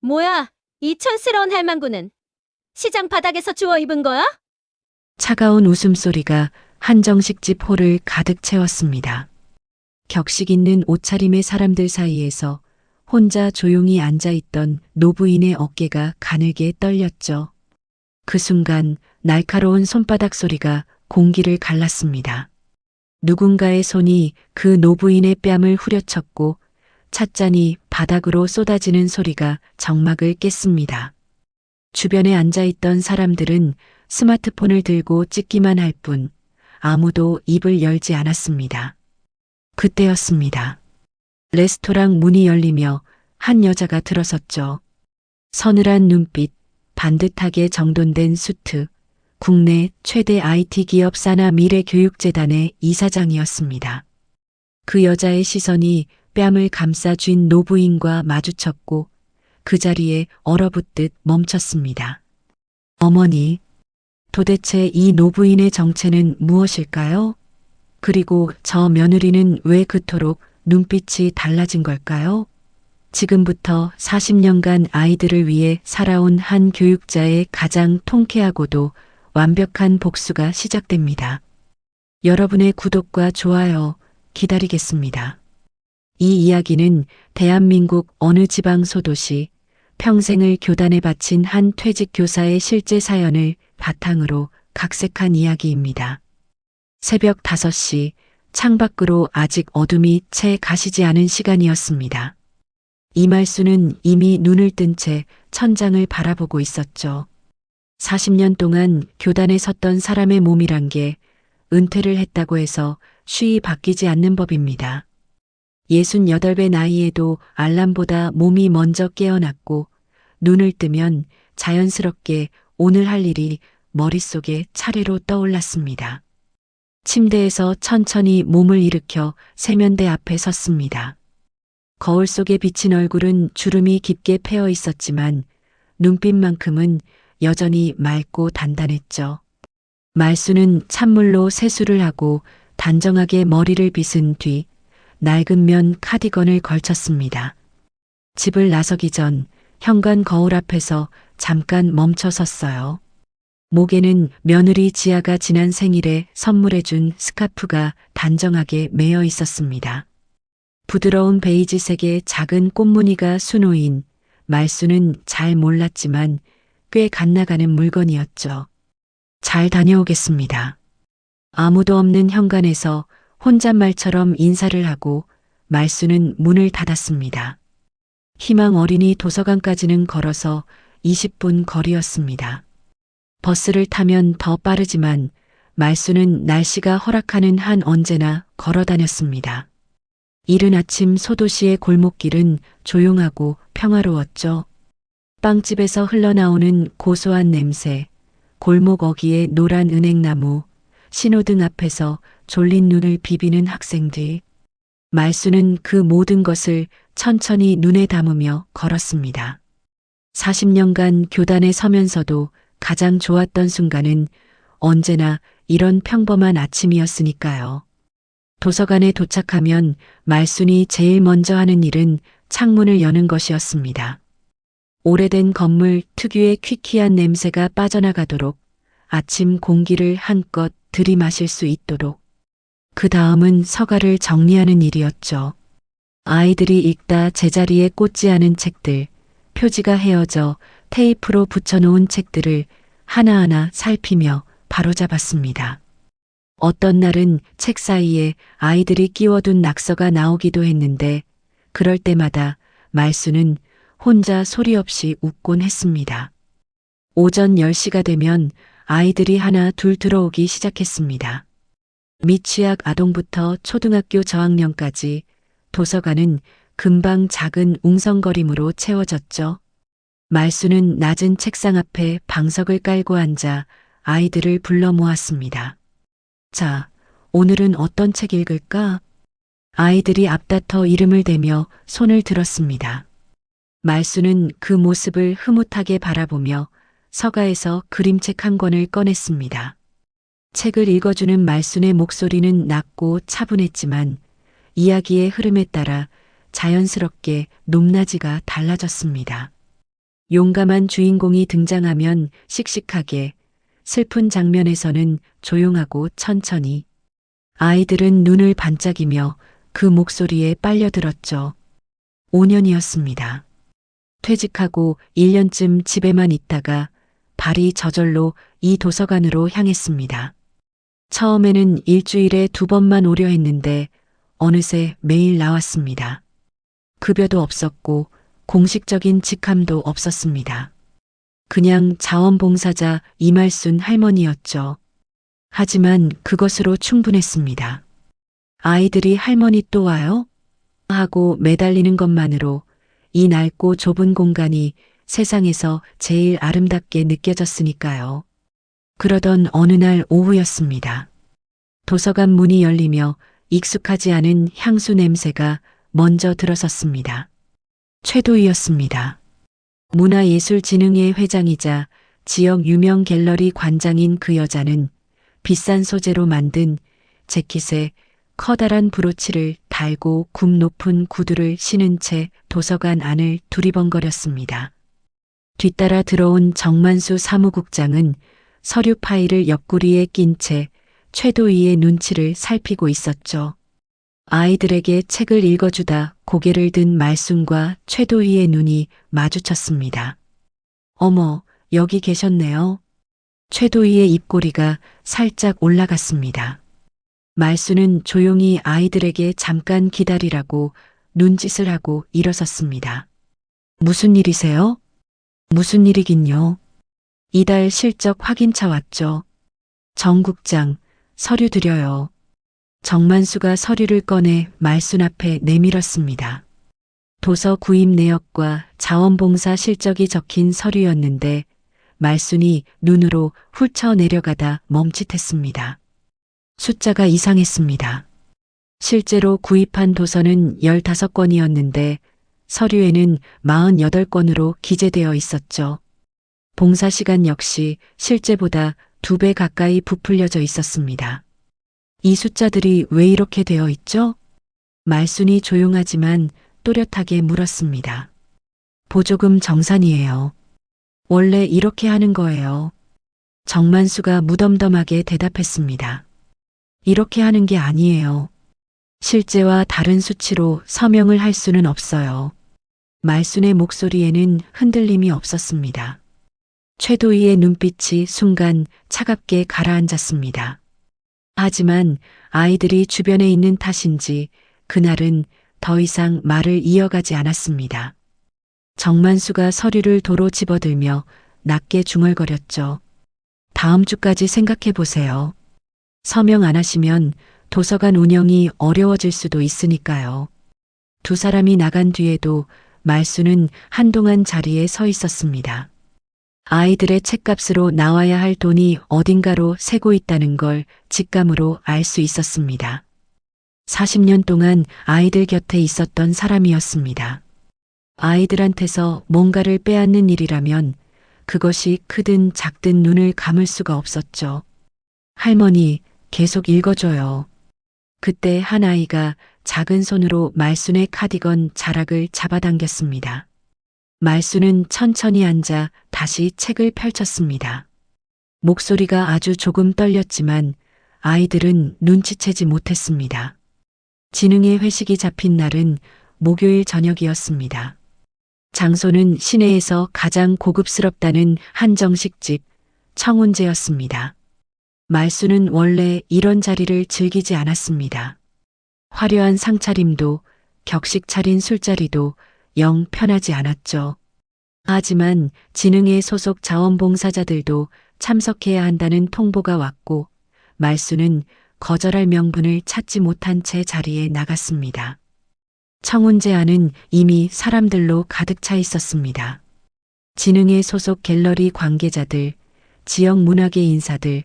뭐야, 이 촌스러운 할망구는 시장 바닥에서 주워 입은 거야? 차가운 웃음소리가 한정식 집 홀을 가득 채웠습니다. 격식 있는 옷차림의 사람들 사이에서 혼자 조용히 앉아있던 노부인의 어깨가 가늘게 떨렸죠. 그 순간 날카로운 손바닥 소리가 공기를 갈랐습니다. 누군가의 손이 그 노부인의 뺨을 후려쳤고 찻잔이 바닥으로 쏟아지는 소리가 정막을 깼습니다. 주변에 앉아있던 사람들은 스마트폰을 들고 찍기만 할 뿐 아무도 입을 열지 않았습니다. 그때였습니다. 레스토랑 문이 열리며 한 여자가 들어섰죠. 서늘한 눈빛, 반듯하게 정돈된 수트, 국내 최대 IT 기업 산하 미래교육재단의 이사장이었습니다. 그 여자의 시선이 뺨을 감싸 쥔 노부인과 마주쳤고 그 자리에 얼어붙듯 멈췄습니다. 어머니, 도대체 이 노부인의 정체는 무엇일까요? 그리고 저 며느리는 왜 그토록 눈빛이 달라진 걸까요? 지금부터 40년간 아이들을 위해 살아온 한 교육자의 가장 통쾌하고도 완벽한 복수가 시작됩니다. 여러분의 구독과 좋아요 기다리겠습니다. 이 이야기는 대한민국 어느 지방 소도시 평생을 교단에 바친 한 퇴직 교사의 실제 사연을 바탕으로 각색한 이야기입니다. 새벽 5시 창밖으로 아직 어둠이 채 가시지 않은 시간이었습니다. 이말수는 이미 눈을 뜬 채 천장을 바라보고 있었죠. 40년 동안 교단에 섰던 사람의 몸이란 게 은퇴를 했다고 해서 쉬이 바뀌지 않는 법입니다. 68배 나이에도 알람보다 몸이 먼저 깨어났고 눈을 뜨면 자연스럽게 오늘 할 일이 머릿속에 차례로 떠올랐습니다. 침대에서 천천히 몸을 일으켜 세면대 앞에 섰습니다. 거울 속에 비친 얼굴은 주름이 깊게 패어 있었지만 눈빛만큼은 여전히 맑고 단단했죠. 말수는 찬물로 세수를 하고 단정하게 머리를 빗은 뒤 낡은 면 카디건을 걸쳤습니다. 집을 나서기 전 현관 거울 앞에서 잠깐 멈춰 섰어요. 목에는 며느리 지아가 지난 생일에 선물해준 스카프가 단정하게 매여 있었습니다. 부드러운 베이지색의 작은 꽃무늬가 수놓인 말수는 잘 몰랐지만 꽤 갓나가는 물건이었죠. 잘 다녀오겠습니다. 아무도 없는 현관에서 혼잣말처럼 인사를 하고 말수는 문을 닫았습니다. 희망 어린이 도서관까지는 걸어서 20분 거리였습니다. 버스를 타면 더 빠르지만 말수는 날씨가 허락하는 한 언제나 걸어 다녔습니다. 이른 아침 소도시의 골목길은 조용하고 평화로웠죠. 빵집에서 흘러나오는 고소한 냄새, 골목 어귀의 노란 은행나무, 신호등 앞에서 졸린 눈을 비비는 학생들. 말수는 그 모든 것을 천천히 눈에 담으며 걸었습니다. 40년간 교단에 서면서도 가장 좋았던 순간은 언제나 이런 평범한 아침이었으니까요. 도서관에 도착하면 말순이 제일 먼저 하는 일은 창문을 여는 것이었습니다. 오래된 건물 특유의 퀴퀴한 냄새가 빠져나가도록 아침 공기를 한껏 들이마실 수 있도록. 그 다음은 서가를 정리하는 일이었죠. 아이들이 읽다 제자리에 꽂지 않은 책들, 표지가 헤어져 테이프로 붙여놓은 책들을 하나하나 살피며 바로잡았습니다. 어떤 날은 책 사이에 아이들이 끼워둔 낙서가 나오기도 했는데 그럴 때마다 말수는 혼자 소리 없이 웃곤 했습니다. 오전 10시가 되면 아이들이 하나 둘 들어오기 시작했습니다. 미취학 아동부터 초등학교 저학년까지 도서관은 금방 작은 웅성거림으로 채워졌죠. 말수는 낮은 책상 앞에 방석을 깔고 앉아 아이들을 불러 모았습니다. 자, 오늘은 어떤 책 읽을까? 아이들이 앞다퉈 이름을 대며 손을 들었습니다. 말수는 그 모습을 흐뭇하게 바라보며 서가에서 그림책 한 권을 꺼냈습니다. 책을 읽어주는 말순의 목소리는 낮고 차분했지만 이야기의 흐름에 따라 자연스럽게 높낮이가 달라졌습니다. 용감한 주인공이 등장하면 씩씩하게, 슬픈 장면에서는 조용하고 천천히. 아이들은 눈을 반짝이며 그 목소리에 빨려들었죠. 5년이었습니다. 퇴직하고 1년쯤 집에만 있다가 발이 저절로 이 도서관으로 향했습니다. 처음에는 일주일에 2번만 오려 했는데 어느새 매일 나왔습니다. 급여도 없었고 공식적인 직함도 없었습니다. 그냥 자원봉사자 이말순 할머니였죠. 하지만 그것으로 충분했습니다. 아이들이 할머니 또 와요? 하고 매달리는 것만으로 이 낡고 좁은 공간이 세상에서 제일 아름답게 느껴졌으니까요. 그러던 어느 날 오후였습니다. 도서관 문이 열리며 익숙하지 않은 향수 냄새가 먼저 들어섰습니다. 최도희였습니다. 문화예술진흥회 회장이자 지역 유명 갤러리 관장인 그 여자는 비싼 소재로 만든 재킷에 커다란 브로치를 달고 굽 높은 구두를 신은 채 도서관 안을 두리번거렸습니다. 뒤따라 들어온 정만수 사무국장은 서류 파일을 옆구리에 낀 채 최도희의 눈치를 살피고 있었죠. 아이들에게 책을 읽어주다 고개를 든 말순과 최도희의 눈이 마주쳤습니다. 어머, 여기 계셨네요. 최도희의 입꼬리가 살짝 올라갔습니다. 말순은 조용히 아이들에게 잠깐 기다리라고 눈짓을 하고 일어섰습니다. 무슨 일이세요? 무슨 일이긴요. 이달 실적 확인차 왔죠. 정 국장, 서류 드려요. 정만수가 서류를 꺼내 말순 앞에 내밀었습니다. 도서 구입 내역과 자원봉사 실적이 적힌 서류였는데 말순이 눈으로 훌쳐 내려가다 멈칫했습니다. 숫자가 이상했습니다. 실제로 구입한 도서는 15권이었는데 서류에는 48권으로 기재되어 있었죠. 봉사 시간 역시 실제보다 2배 가까이 부풀려져 있었습니다. 이 숫자들이 왜 이렇게 되어 있죠? 말순이 조용하지만 또렷하게 물었습니다. 보조금 정산이에요. 원래 이렇게 하는 거예요. 정만수가 무덤덤하게 대답했습니다. 이렇게 하는 게 아니에요. 실제와 다른 수치로 서명을 할 수는 없어요. 말순의 목소리에는 흔들림이 없었습니다. 최도희의 눈빛이 순간 차갑게 가라앉았습니다. 하지만 아이들이 주변에 있는 탓인지 그날은 더 이상 말을 이어가지 않았습니다. 정만수가 서류를 도로 집어들며 낮게 중얼거렸죠. 다음 주까지 생각해 보세요. 서명 안 하시면 도서관 운영이 어려워질 수도 있으니까요. 두 사람이 나간 뒤에도 말순은 한동안 자리에 서 있었습니다. 아이들의 책값으로 나와야 할 돈이 어딘가로 새고 있다는 걸 직감으로 알 수 있었습니다. 40년 동안 아이들 곁에 있었던 사람이었습니다. 아이들한테서 뭔가를 빼앗는 일이라면 그것이 크든 작든 눈을 감을 수가 없었죠. 할머니, 계속 읽어줘요. 그때 한 아이가 작은 손으로 말순의 카디건 자락을 잡아당겼습니다. 말순은 천천히 앉아 다시 책을 펼쳤습니다. 목소리가 아주 조금 떨렸지만 아이들은 눈치채지 못했습니다. 진흥의 회식이 잡힌 날은 목요일 저녁이었습니다. 장소는 시내에서 가장 고급스럽다는 한정식집 청운제였습니다. 말순은 원래 이런 자리를 즐기지 않았습니다. 화려한 상차림도 격식 차린 술자리도 영 편하지 않았죠. 하지만 진흥회 소속 자원봉사자들도 참석해야 한다는 통보가 왔고 말순은 거절할 명분을 찾지 못한 채 자리에 나갔습니다. 청운제 안은 이미 사람들로 가득 차 있었습니다. 진흥회 소속 갤러리 관계자들, 지역 문화계 인사들,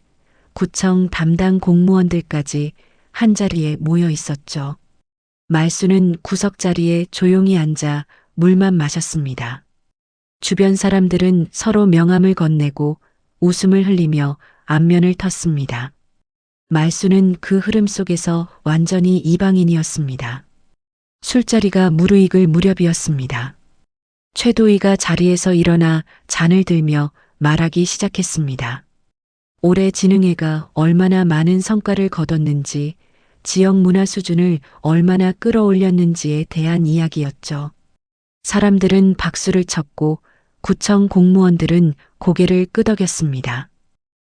구청 담당 공무원들까지 한자리에 모여 있었죠. 말순은 구석자리에 조용히 앉아 물만 마셨습니다. 주변 사람들은 서로 명함을 건네고 웃음을 흘리며 안면을 텄습니다. 말순은 그 흐름 속에서 완전히 이방인이었습니다. 술자리가 무르익을 무렵이었습니다. 최도희가 자리에서 일어나 잔을 들며 말하기 시작했습니다. 올해 진흥회가 얼마나 많은 성과를 거뒀는지, 지역 문화 수준을 얼마나 끌어올렸는지에 대한 이야기였죠. 사람들은 박수를 쳤고 구청 공무원들은 고개를 끄덕였습니다.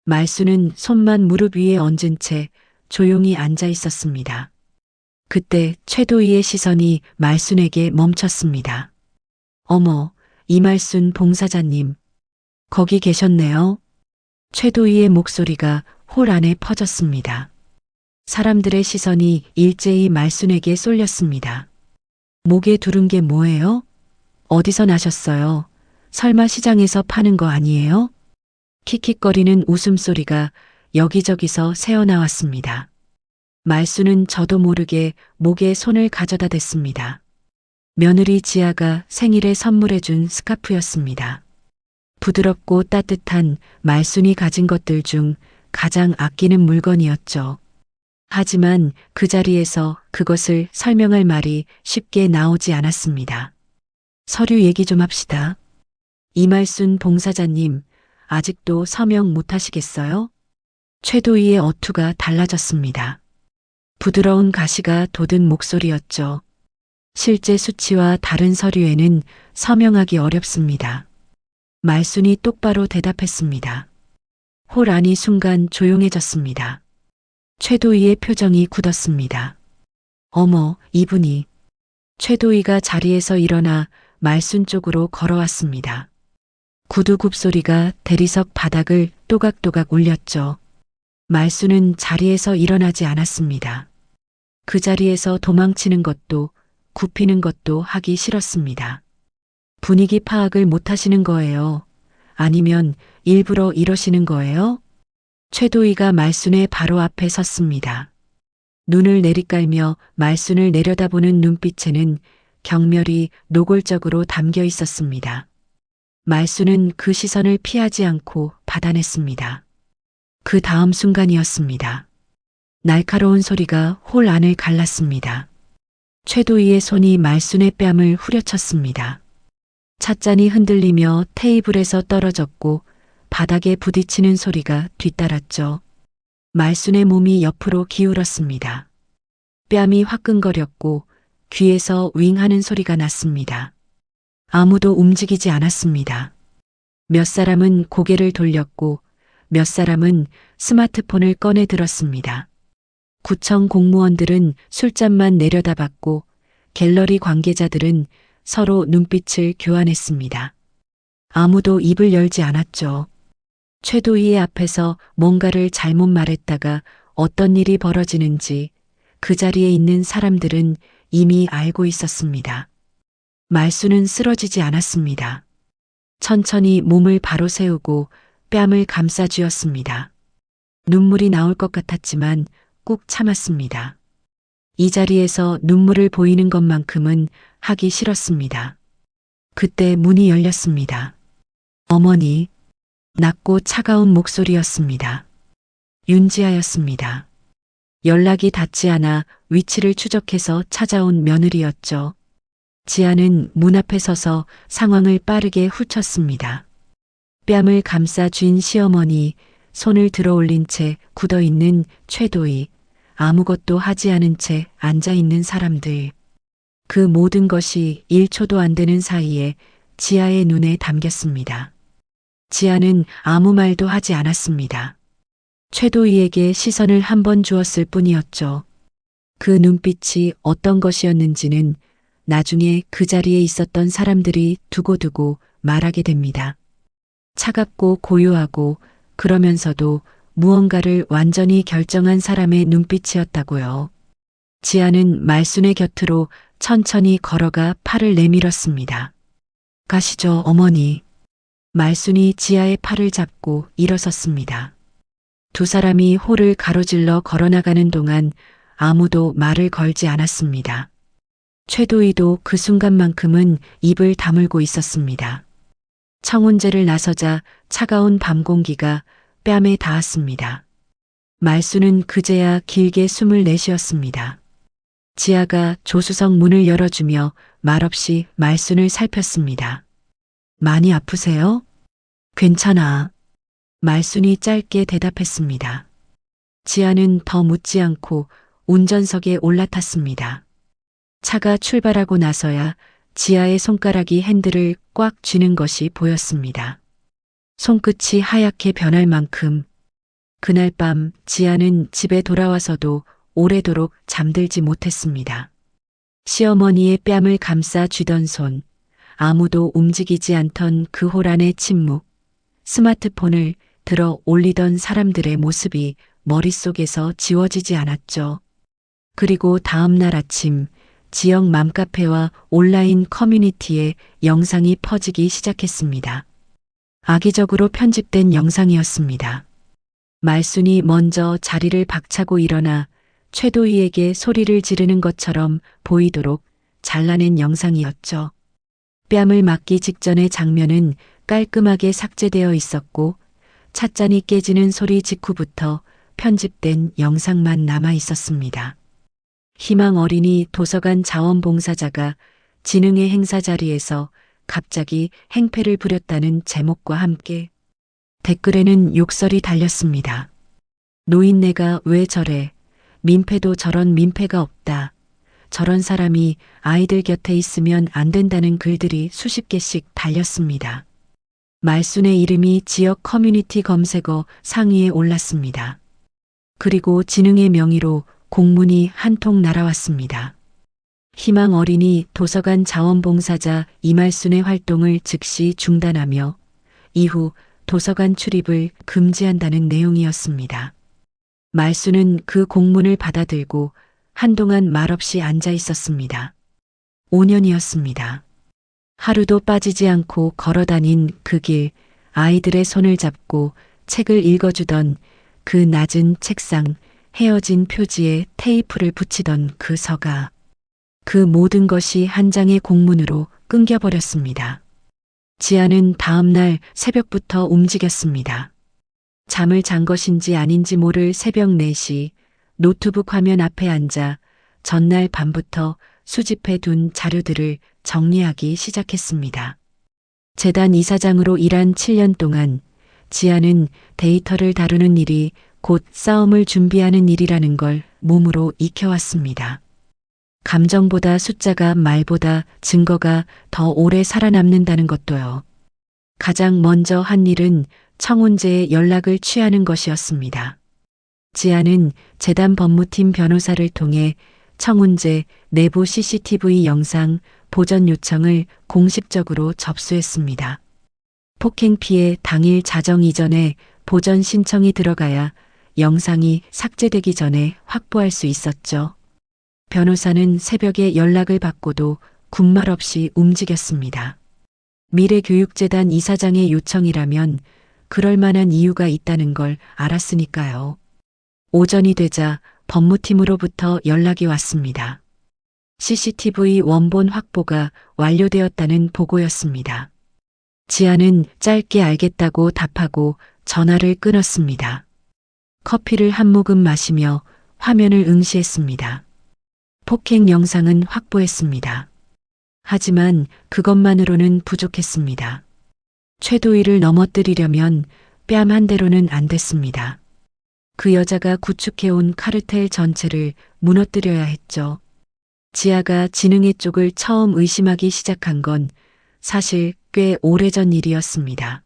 말수는 손만 무릎 위에 얹은 채 조용히 앉아 있었습니다. 그때 최도희의 시선이 말순에게 멈췄습니다. 어머, 이말순 봉사자님. 거기 계셨네요. 최도희의 목소리가 홀 안에 퍼졌습니다. 사람들의 시선이 일제히 말순에게 쏠렸습니다. 목에 두른 게 뭐예요? 어디서 나셨어요? 설마 시장에서 파는 거 아니에요? 킥킥거리는 웃음소리가 여기저기서 새어나왔습니다. 말수는 저도 모르게 목에 손을 가져다 댔습니다. 며느리 지아가 생일에 선물해준 스카프였습니다. 부드럽고 따뜻한 말순이 가진 것들 중 가장 아끼는 물건이었죠. 하지만 그 자리에서 그것을 설명할 말이 쉽게 나오지 않았습니다. 서류 얘기 좀 합시다. 이말순 봉사자님, 아직도 서명 못 하시겠어요? 최도희의 어투가 달라졌습니다. 부드러운 가시가 돋은 목소리였죠. 실제 수치와 다른 서류에는 서명하기 어렵습니다. 말순이 똑바로 대답했습니다. 홀 안이 순간 조용해졌습니다. 최도희의 표정이 굳었습니다. 어머, 이분이. 최도희가 자리에서 일어나 말순 쪽으로 걸어왔습니다. 구두 굽소리가 대리석 바닥을 또각또각 울렸죠. 말순은 자리에서 일어나지 않았습니다. 그 자리에서 도망치는 것도 굽히는 것도 하기 싫었습니다. 분위기 파악을 못 하시는 거예요? 아니면 일부러 이러시는 거예요? 최도희가 말순의 바로 앞에 섰습니다. 눈을 내리깔며 말순을 내려다보는 눈빛에는 경멸이 노골적으로 담겨 있었습니다. 말순은 그 시선을 피하지 않고 받아냈습니다. 그 다음 순간이었습니다. 날카로운 소리가 홀 안을 갈랐습니다. 최도희의 손이 말순의 뺨을 후려쳤습니다. 찻잔이 흔들리며 테이블에서 떨어졌고 바닥에 부딪히는 소리가 뒤따랐죠. 말순의 몸이 옆으로 기울었습니다. 뺨이 화끈거렸고 귀에서 윙 하는 소리가 났습니다. 아무도 움직이지 않았습니다. 몇 사람은 고개를 돌렸고 몇 사람은 스마트폰을 꺼내 들었습니다. 구청 공무원들은 술잔만 내려다봤고 갤러리 관계자들은 서로 눈빛을 교환했습니다. 아무도 입을 열지 않았죠. 최도희의 앞에서 뭔가를 잘못 말했다가 어떤 일이 벌어지는지 그 자리에 있는 사람들은 이미 알고 있었습니다. 말수는 쓰러지지 않았습니다. 천천히 몸을 바로 세우고 뺨을 감싸 쥐었습니다. 눈물이 나올 것 같았지만 꾹 참았습니다. 이 자리에서 눈물을 보이는 것만큼은 하기 싫었습니다. 그때 문이 열렸습니다. 어머니, 낮고 차가운 목소리였습니다. 윤지아였습니다. 연락이 닿지 않아 위치를 추적해서 찾아온 며느리였죠. 지아는 문 앞에 서서 상황을 빠르게 훑었습니다. 뺨을 감싸 쥔 시어머니, 손을 들어 올린 채 굳어있는 최도희, 아무것도 하지 않은 채 앉아있는 사람들. 그 모든 것이 1초도 안 되는 사이에 지아의 눈에 담겼습니다. 지아는 아무 말도 하지 않았습니다. 최도희에게 시선을 한 번 주었을 뿐이었죠. 그 눈빛이 어떤 것이었는지는 나중에 그 자리에 있었던 사람들이 두고두고 말하게 됩니다. 차갑고 고요하고 그러면서도 무언가를 완전히 결정한 사람의 눈빛이었다고요. 지아는 말순의 곁으로 천천히 걸어가 팔을 내밀었습니다. 가시죠, 어머니. 말순이 지아의 팔을 잡고 일어섰습니다. 두 사람이 홀을 가로질러 걸어나가는 동안 아무도 말을 걸지 않았습니다. 최도희도 그 순간만큼은 입을 다물고 있었습니다. 청혼제를 나서자 차가운 밤 공기가 뺨에 닿았습니다. 말수는 그제야 길게 숨을 내쉬었습니다. 지아가 조수석 문을 열어주며 말없이 말순을 살폈습니다. 많이 아프세요? 괜찮아. 말순이 짧게 대답했습니다. 지아는 더 묻지 않고 운전석에 올라탔습니다. 차가 출발하고 나서야 지아의 손가락이 핸들을 꽉 쥐는 것이 보였습니다. 손끝이 하얗게 변할 만큼 그날 밤 지아는 집에 돌아와서도 오래도록 잠들지 못했습니다. 시어머니의 뺨을 감싸 쥐던 손, 아무도 움직이지 않던 그 호란의 침묵, 스마트폰을 들어 올리던 사람들의 모습이 머릿속에서 지워지지 않았죠. 그리고 다음 날 아침 지역 맘카페와 온라인 커뮤니티에 영상이 퍼지기 시작했습니다. 악의적으로 편집된 영상이었습니다. 말순이 먼저 자리를 박차고 일어나 최도희에게 소리를 지르는 것처럼 보이도록 잘라낸 영상이었죠. 뺨을 맞기 직전의 장면은 깔끔하게 삭제되어 있었고 찻잔이 깨지는 소리 직후부터 편집된 영상만 남아 있었습니다. 희망 어린이 도서관 자원봉사자가 지능의 행사 자리에서 갑자기 행패를 부렸다는 제목과 함께 댓글에는 욕설이 달렸습니다. 노인네가 왜 저래? 민폐도 저런 민폐가 없다. 저런 사람이 아이들 곁에 있으면 안 된다는 글들이 수십 개씩 달렸습니다. 말순의 이름이 지역 커뮤니티 검색어 상위에 올랐습니다. 그리고 지능의 명의로 공문이 한 통 날아왔습니다. 희망 어린이 도서관 자원봉사자 이말순의 활동을 즉시 중단하며 이후 도서관 출입을 금지한다는 내용이었습니다. 말순은 그 공문을 받아들고 한동안 말없이 앉아 있었습니다. 5년이었습니다. 하루도 빠지지 않고 걸어다닌 그 길, 아이들의 손을 잡고 책을 읽어주던 그 낮은 책상, 헤어진 표지에 테이프를 붙이던 그 서가, 그 모든 것이 한 장의 공문으로 끊겨버렸습니다. 지아는 다음 날 새벽부터 움직였습니다. 잠을 잔 것인지 아닌지 모를 새벽 4시 노트북 화면 앞에 앉아 전날 밤부터 수집해 둔 자료들을 정리하기 시작했습니다. 재단 이사장으로 일한 7년 동안 지아는 데이터를 다루는 일이 곧 싸움을 준비하는 일이라는 걸 몸으로 익혀왔습니다. 감정보다 숫자가 말보다 증거가 더 오래 살아남는다는 것도요. 가장 먼저 한 일은 청운재의 연락을 취하는 것이었습니다. 지아는 재단 법무팀 변호사를 통해 청운재 내부 CCTV 영상 보전 요청을 공식적으로 접수했습니다. 폭행 피해 당일 자정 이전에 보전 신청이 들어가야 영상이 삭제되기 전에 확보할 수 있었죠. 변호사는 새벽에 연락을 받고도 군말 없이 움직였습니다. 미래교육재단 이사장의 요청이라면 그럴 만한 이유가 있다는 걸 알았으니까요. 오전이 되자 법무팀으로부터 연락이 왔습니다. CCTV 원본 확보가 완료되었다는 보고였습니다. 지아는 짧게 알겠다고 답하고 전화를 끊었습니다. 커피를 한 모금 마시며 화면을 응시했습니다. 폭행 영상은 확보했습니다. 하지만 그것만으로는 부족했습니다. 최도희를 넘어뜨리려면 뺨 한 대로는 안 됐습니다. 그 여자가 구축해온 카르텔 전체를 무너뜨려야 했죠. 지아가 지능의 쪽을 처음 의심하기 시작한 건 사실 꽤 오래전 일이었습니다.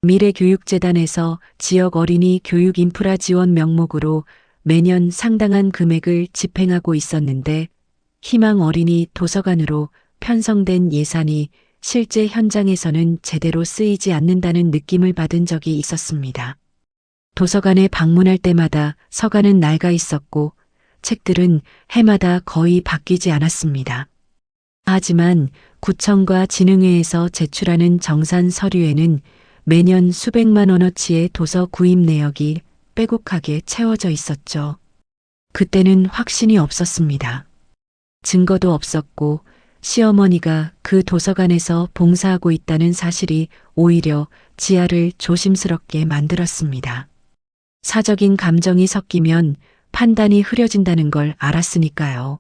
미래교육재단에서 지역 어린이 교육 인프라 지원 명목으로 매년 상당한 금액을 집행하고 있었는데 희망 어린이 도서관으로 편성된 예산이 실제 현장에서는 제대로 쓰이지 않는다는 느낌을 받은 적이 있었습니다. 도서관에 방문할 때마다 서가는 낡아 있었고 책들은 해마다 거의 바뀌지 않았습니다. 하지만 구청과 진흥회에서 제출하는 정산 서류에는 매년 수백만 원어치의 도서 구입 내역이 빼곡하게 채워져 있었죠. 그때는 확신이 없었습니다. 증거도 없었고 시어머니가 그 도서관에서 봉사하고 있다는 사실이 오히려 지아를 조심스럽게 만들었습니다. 사적인 감정이 섞이면 판단이 흐려진다는 걸 알았으니까요.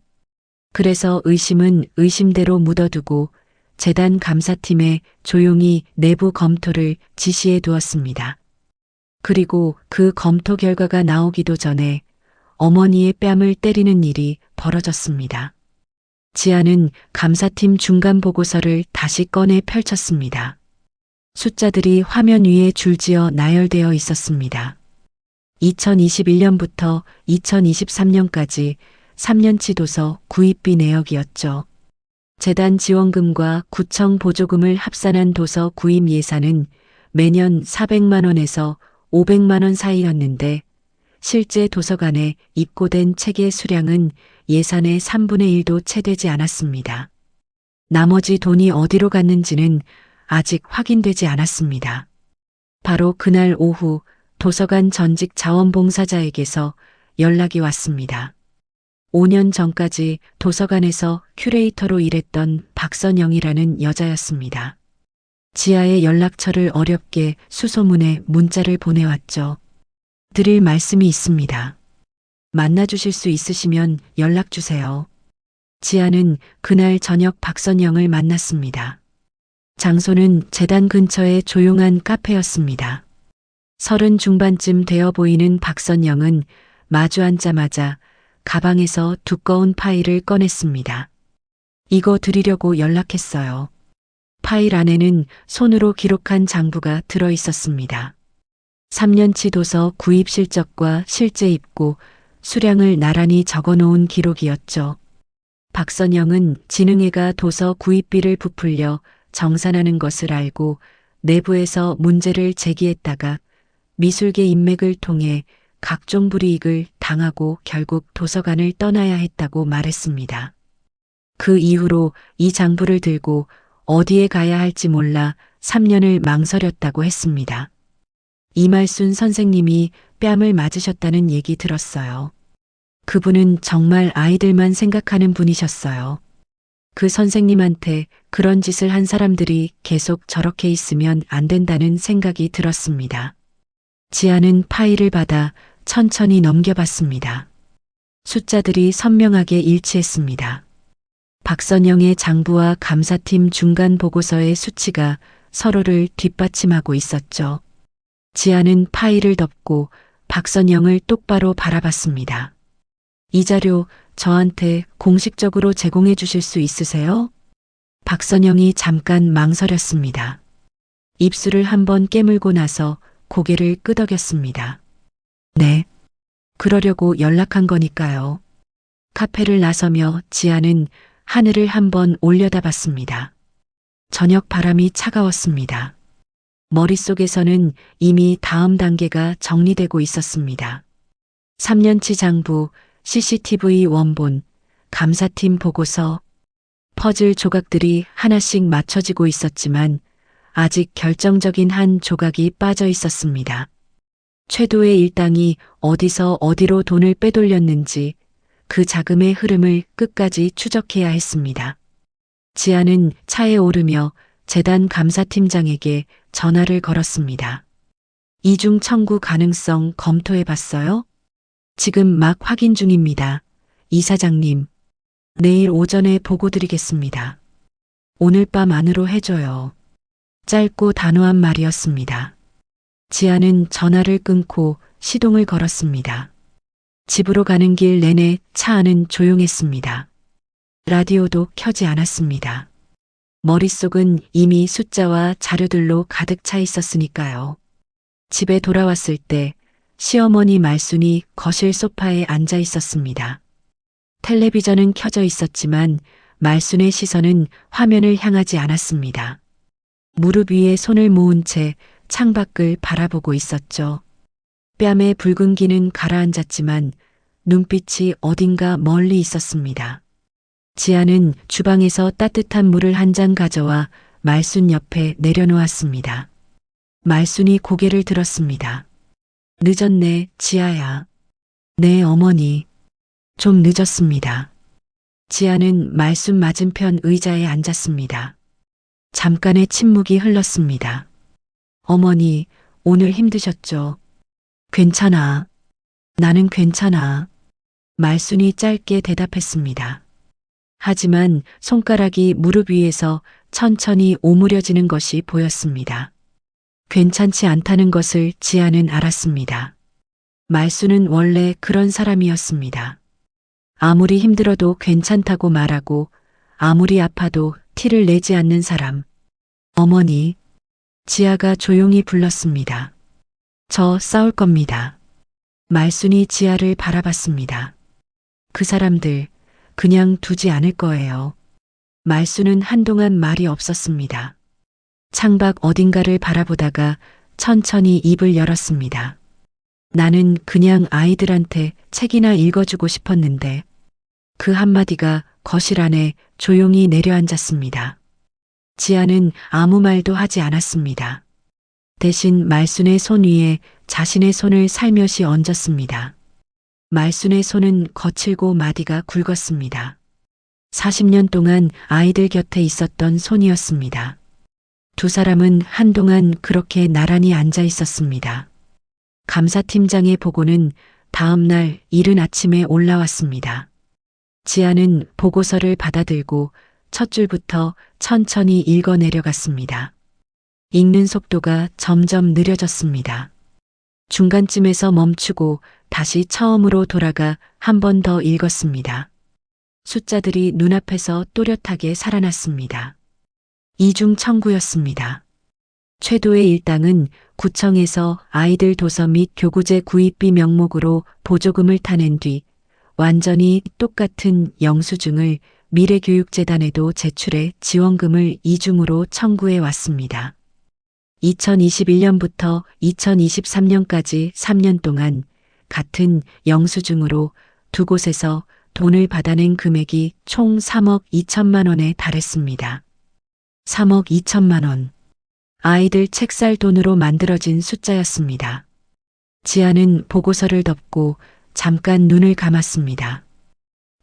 그래서 의심은 의심대로 묻어두고 재단 감사팀에 조용히 내부 검토를 지시해 두었습니다. 그리고 그 검토 결과가 나오기도 전에 어머니의 뺨을 때리는 일이 벌어졌습니다. 지아는 감사팀 중간 보고서를 다시 꺼내 펼쳤습니다. 숫자들이 화면 위에 줄지어 나열되어 있었습니다. 2021년부터 2023년까지 3년치 도서 구입비 내역이었죠. 재단 지원금과 구청 보조금을 합산한 도서 구입 예산은 매년 400만 원에서 500만 원 사이였는데 실제 도서관에 입고된 책의 수량은 예산의 3분의 1도 채 되지 않았습니다. 나머지 돈이 어디로 갔는지는 아직 확인되지 않았습니다. 바로 그날 오후 도서관 전직 자원봉사자에게서 연락이 왔습니다. 5년 전까지 도서관에서 큐레이터로 일했던 박선영이라는 여자였습니다. 지아의 연락처를 어렵게 수소문에 문자를 보내왔죠. 드릴 말씀이 있습니다. 만나주실 수 있으시면 연락주세요. 지아는 그날 저녁 박선영을 만났습니다. 장소는 재단 근처의 조용한 카페였습니다. 30 중반쯤 되어 보이는 박선영은 마주 앉자마자 가방에서 두꺼운 파일을 꺼냈습니다. 이거 드리려고 연락했어요. 파일 안에는 손으로 기록한 장부가 들어 있었습니다. 3년치 도서 구입 실적과 실제 입고 수량을 나란히 적어놓은 기록이었죠. 박선영은 진흥회가 도서 구입비를 부풀려 정산하는 것을 알고 내부에서 문제를 제기했다가 미술계 인맥을 통해 각종 불이익을 당하고 결국 도서관을 떠나야 했다고 말했습니다. 그 이후로 이 장부를 들고 어디에 가야 할지 몰라 3년을 망설였다고 했습니다. 이말순 선생님이 뺨을 맞으셨다는 얘기 들었어요. 그분은 정말 아이들만 생각하는 분이셨어요. 그 선생님한테 그런 짓을 한 사람들이 계속 저렇게 있으면 안 된다는 생각이 들었습니다. 지아는 파일을 받아 천천히 넘겨봤습니다. 숫자들이 선명하게 일치했습니다. 박선영의 장부와 감사팀 중간 보고서의 수치가 서로를 뒷받침하고 있었죠. 지아는 파일을 덮고 박선영을 똑바로 바라봤습니다. 이 자료 저한테 공식적으로 제공해 주실 수 있으세요? 박선영이 잠깐 망설였습니다. 입술을 한번 깨물고 나서 고개를 끄덕였습니다. 네. 그러려고 연락한 거니까요. 카페를 나서며 지아는 하늘을 한번 올려다봤습니다. 저녁 바람이 차가웠습니다. 머릿속에서는 이미 다음 단계가 정리되고 있었습니다. 3년치 장부, CCTV 원본, 감사팀 보고서, 퍼즐 조각들이 하나씩 맞춰지고 있었지만 아직 결정적인 한 조각이 빠져 있었습니다. 최도의 일당이 어디서 어디로 돈을 빼돌렸는지 그 자금의 흐름을 끝까지 추적해야 했습니다. 지아는 차에 오르며 재단 감사팀장에게 전화를 걸었습니다. 이중 청구 가능성 검토해 봤어요? 지금 막 확인 중입니다. 이사장님, 내일 오전에 보고 드리겠습니다. 오늘 밤 안으로 해줘요. 짧고 단호한 말이었습니다. 지아는 전화를 끊고 시동을 걸었습니다. 집으로 가는 길 내내 차 안은 조용했습니다. 라디오도 켜지 않았습니다. 머릿속은 이미 숫자와 자료들로 가득 차 있었으니까요. 집에 돌아왔을 때 시어머니 말순이 거실 소파에 앉아 있었습니다. 텔레비전은 켜져 있었지만 말순의 시선은 화면을 향하지 않았습니다. 무릎 위에 손을 모은 채 창밖을 바라보고 있었죠. 뺨에 붉은 기는 가라앉았지만 눈빛이 어딘가 멀리 있었습니다. 지아는 주방에서 따뜻한 물을 한 잔 가져와 말순 옆에 내려놓았습니다. 말순이 고개를 들었습니다. 늦었네, 지아야. 네, 어머니. 좀 늦었습니다. 지아는 말순 맞은편 의자에 앉았습니다. 잠깐의 침묵이 흘렀습니다. 어머니, 오늘 힘드셨죠? 괜찮아. 나는 괜찮아. 말순이 짧게 대답했습니다. 하지만 손가락이 무릎 위에서 천천히 오므려지는 것이 보였습니다. 괜찮지 않다는 것을 지아는 알았습니다. 말수는 원래 그런 사람이었습니다. 아무리 힘들어도 괜찮다고 말하고 아무리 아파도 티를 내지 않는 사람. 어머니, 지아가 조용히 불렀습니다. 저 싸울 겁니다. 말순이 지아를 바라봤습니다. 그 사람들 그냥 두지 않을 거예요. 말순은 한동안 말이 없었습니다. 창밖 어딘가를 바라보다가 천천히 입을 열었습니다. 나는 그냥 아이들한테 책이나 읽어주고 싶었는데 그 한마디가 거실 안에 조용히 내려앉았습니다. 지아는 아무 말도 하지 않았습니다. 대신 말순의 손 위에 자신의 손을 살며시 얹었습니다. 말순의 손은 거칠고 마디가 굵었습니다. 40년 동안 아이들 곁에 있었던 손이었습니다. 두 사람은 한동안 그렇게 나란히 앉아 있었습니다. 감사팀장의 보고는 다음 날 이른 아침에 올라왔습니다. 지아는 보고서를 받아들고 첫 줄부터 천천히 읽어 내려갔습니다. 읽는 속도가 점점 느려졌습니다. 중간쯤에서 멈추고 다시 처음으로 돌아가 한 번 더 읽었습니다. 숫자들이 눈앞에서 또렷하게 살아났습니다. 이중 청구였습니다. 최도의 일당은 구청에서 아이들 도서 및 교구제 구입비 명목으로 보조금을 타낸 뒤 완전히 똑같은 영수증을 미래교육재단에도 제출해 지원금을 이중으로 청구해 왔습니다. 2021년부터 2023년까지 3년 동안 같은 영수증으로 두 곳에서 돈을 받아낸 금액이 총 3억 2천만 원에 달했습니다. 3억 2천만 원. 아이들 책 살 돈으로 만들어진 숫자였습니다. 지아는 보고서를 덮고 잠깐 눈을 감았습니다.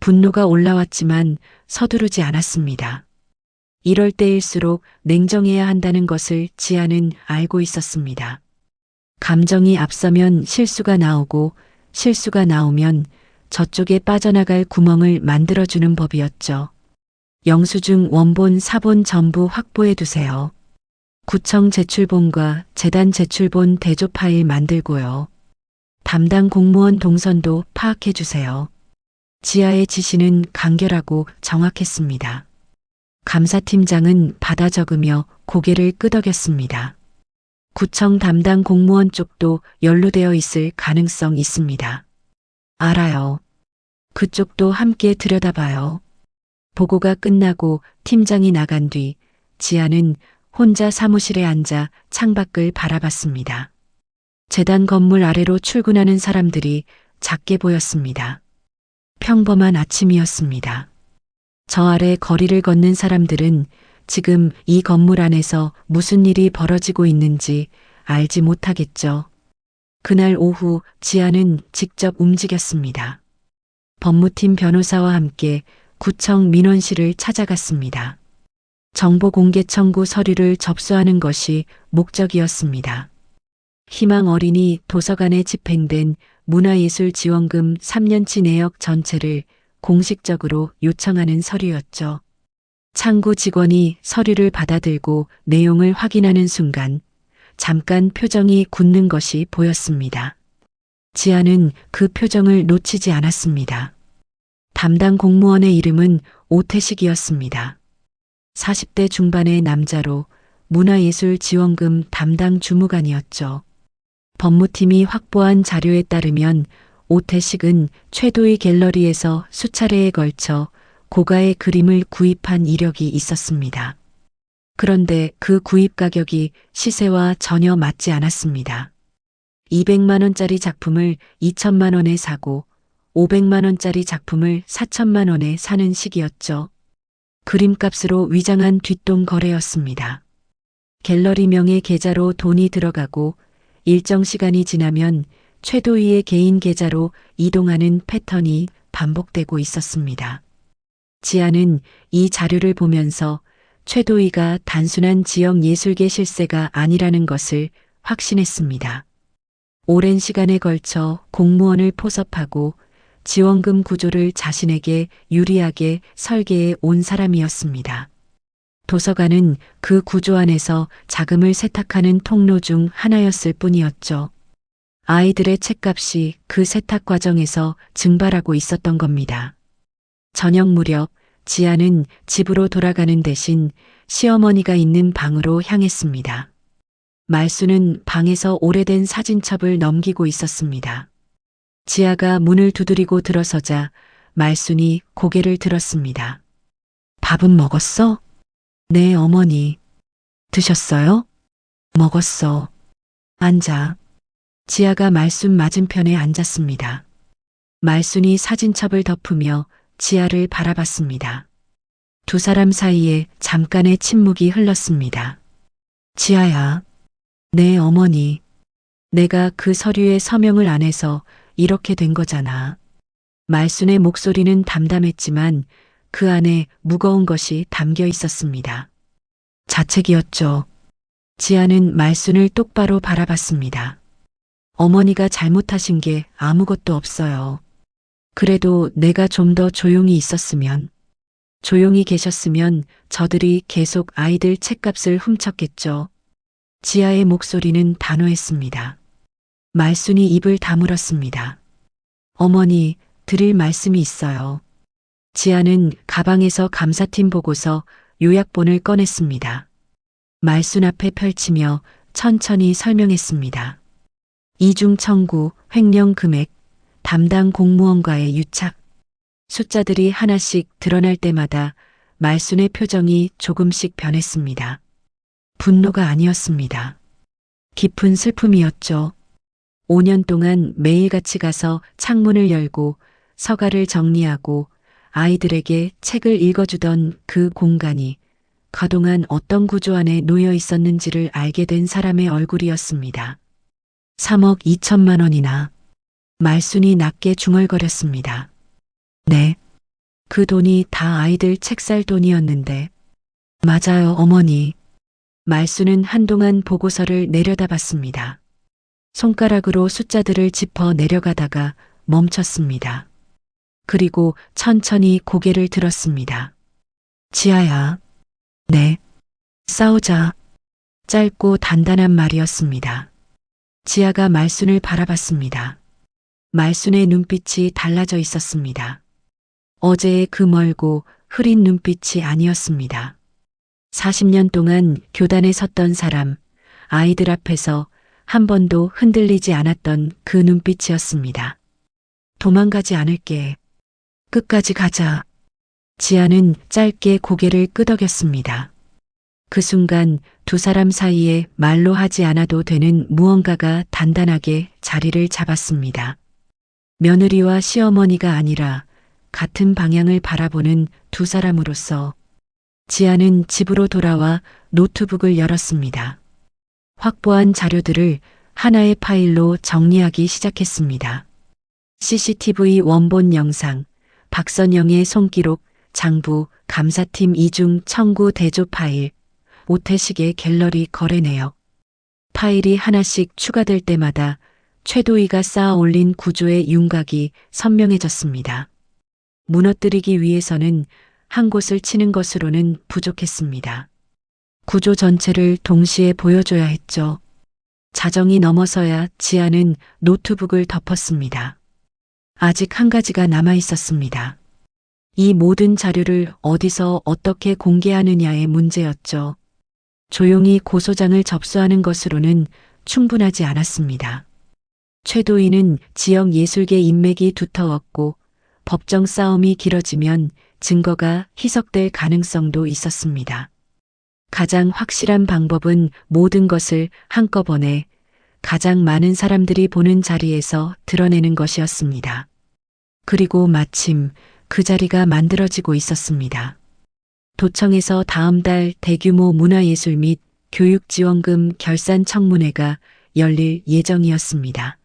분노가 올라왔지만 서두르지 않았습니다. 이럴 때일수록 냉정해야 한다는 것을 지아는 알고 있었습니다. 감정이 앞서면 실수가 나오고 실수가 나오면 저쪽에 빠져나갈 구멍을 만들어주는 법이었죠. 영수증 원본 사본 전부 확보해 두세요. 구청 제출본과 재단 제출본 대조 파일 만들고요. 담당 공무원 동선도 파악해 주세요. 지아의 지시는 간결하고 정확했습니다. 감사팀장은 받아 적으며 고개를 끄덕였습니다. 구청 담당 공무원 쪽도 연루되어 있을 가능성 있습니다. 알아요. 그쪽도 함께 들여다봐요. 보고가 끝나고 팀장이 나간 뒤 지아는 혼자 사무실에 앉아 창밖을 바라봤습니다. 재단 건물 아래로 출근하는 사람들이 작게 보였습니다. 평범한 아침이었습니다. 저 아래 거리를 걷는 사람들은 지금 이 건물 안에서 무슨 일이 벌어지고 있는지 알지 못하겠죠. 그날 오후 지아는 직접 움직였습니다. 법무팀 변호사와 함께 구청 민원실을 찾아갔습니다. 정보 공개 청구 서류를 접수하는 것이 목적이었습니다. 희망 어린이 도서관에 집행된 문화예술 지원금 3년치 내역 전체를 공식적으로 요청하는 서류였죠. 창구 직원이 서류를 받아들고 내용을 확인하는 순간 잠깐 표정이 굳는 것이 보였습니다. 지아는 그 표정을 놓치지 않았습니다. 담당 공무원의 이름은 오태식이었습니다. 40대 중반의 남자로 문화예술 지원금 담당 주무관이었죠. 법무팀이 확보한 자료에 따르면 오태식은 최도의 갤러리에서 수차례에 걸쳐 고가의 그림을 구입한 이력이 있었습니다. 그런데 그 구입 가격이 시세와 전혀 맞지 않았습니다. 200만 원짜리 작품을 2천만 원에 사고 500만 원짜리 작품을 4천만 원에 사는 시기였죠. 그림값으로 위장한 뒷돈 거래였습니다. 갤러리명의 계좌로 돈이 들어가고 일정 시간이 지나면 최도희의 개인 계좌로 이동하는 패턴이 반복되고 있었습니다. 지아는 이 자료를 보면서 최도희가 단순한 지역 예술계 실세가 아니라는 것을 확신했습니다. 오랜 시간에 걸쳐 공무원을 포섭하고 지원금 구조를 자신에게 유리하게 설계해 온 사람이었습니다. 도서관은 그 구조 안에서 자금을 세탁하는 통로 중 하나였을 뿐이었죠. 아이들의 책값이 그 세탁 과정에서 증발하고 있었던 겁니다. 저녁 무렵 지아는 집으로 돌아가는 대신 시어머니가 있는 방으로 향했습니다. 말수는 방에서 오래된 사진첩을 넘기고 있었습니다. 지아가 문을 두드리고 들어서자 말순이 고개를 들었습니다. 밥은 먹었어? 네, 어머니. 드셨어요? 먹었어. 앉아. 지아가 말순 맞은편에 앉았습니다. 말순이 사진첩을 덮으며 지아를 바라봤습니다. 두 사람 사이에 잠깐의 침묵이 흘렀습니다. 지아야. 네, 어머니. 내가 그 서류에 서명을 안 해서 이렇게 된 거잖아. 말순의 목소리는 담담했지만 그 안에 무거운 것이 담겨 있었습니다. 자책이었죠. 지아는 말순을 똑바로 바라봤습니다. 어머니가 잘못하신 게 아무것도 없어요. 그래도 내가 좀 더 조용히 있었으면, 조용히 계셨으면 저들이 계속 아이들 책값을 훔쳤겠죠. 지아의 목소리는 단호했습니다. 말순이 입을 다물었습니다. 어머니, 드릴 말씀이 있어요. 지아는 가방에서 감사팀 보고서 요약본을 꺼냈습니다. 말순 앞에 펼치며 천천히 설명했습니다. 이중 청구, 횡령 금액, 담당 공무원과의 유착. 숫자들이 하나씩 드러날 때마다 말순의 표정이 조금씩 변했습니다. 분노가 아니었습니다. 깊은 슬픔이었죠. 5년 동안 매일같이 가서 창문을 열고 서가를 정리하고 아이들에게 책을 읽어주던 그 공간이 그동안 어떤 구조 안에 놓여 있었는지를 알게 된 사람의 얼굴이었습니다. 3억 2천만 원이나. 말순이 낮게 중얼거렸습니다. 네. 그 돈이 다 아이들 책 살 돈이었는데. 맞아요, 어머니. 말순은 한동안 보고서를 내려다봤습니다. 손가락으로 숫자들을 짚어 내려가다가 멈췄습니다. 그리고 천천히 고개를 들었습니다. 지아야. 네. 싸우자. 짧고 단단한 말이었습니다. 지아가 말순을 바라봤습니다. 말순의 눈빛이 달라져 있었습니다. 어제의 그 멀고 흐린 눈빛이 아니었습니다. 40년 동안 교단에 섰던 사람, 아이들 앞에서 한 번도 흔들리지 않았던 그 눈빛이었습니다. 도망가지 않을게. 끝까지 가자. 지아는 짧게 고개를 끄덕였습니다. 그 순간 두 사람 사이에 말로 하지 않아도 되는 무언가가 단단하게 자리를 잡았습니다. 며느리와 시어머니가 아니라 같은 방향을 바라보는 두 사람으로서 지아는 집으로 돌아와 노트북을 열었습니다. 확보한 자료들을 하나의 파일로 정리하기 시작했습니다. CCTV 원본 영상, 박선영의 손기록, 장부, 감사팀 이중 청구 대조 파일, 오태식의 갤러리 거래 내역. 파일이 하나씩 추가될 때마다 최도희가 쌓아 올린 구조의 윤곽이 선명해졌습니다. 무너뜨리기 위해서는 한 곳을 치는 것으로는 부족했습니다. 구조 전체를 동시에 보여줘야 했죠. 자정이 넘어서야 지아는 노트북을 덮었습니다. 아직 한 가지가 남아 있었습니다. 이 모든 자료를 어디서 어떻게 공개하느냐의 문제였죠. 조용히 고소장을 접수하는 것으로는 충분하지 않았습니다. 최도희는 지역 예술계 인맥이 두터웠고 법정 싸움이 길어지면 증거가 희석될 가능성도 있었습니다. 가장 확실한 방법은 모든 것을 한꺼번에 가장 많은 사람들이 보는 자리에서 드러내는 것이었습니다. 그리고 마침 그 자리가 만들어지고 있었습니다. 도청에서 다음 달 대규모 문화예술 및 교육지원금 결산 청문회가 열릴 예정이었습니다.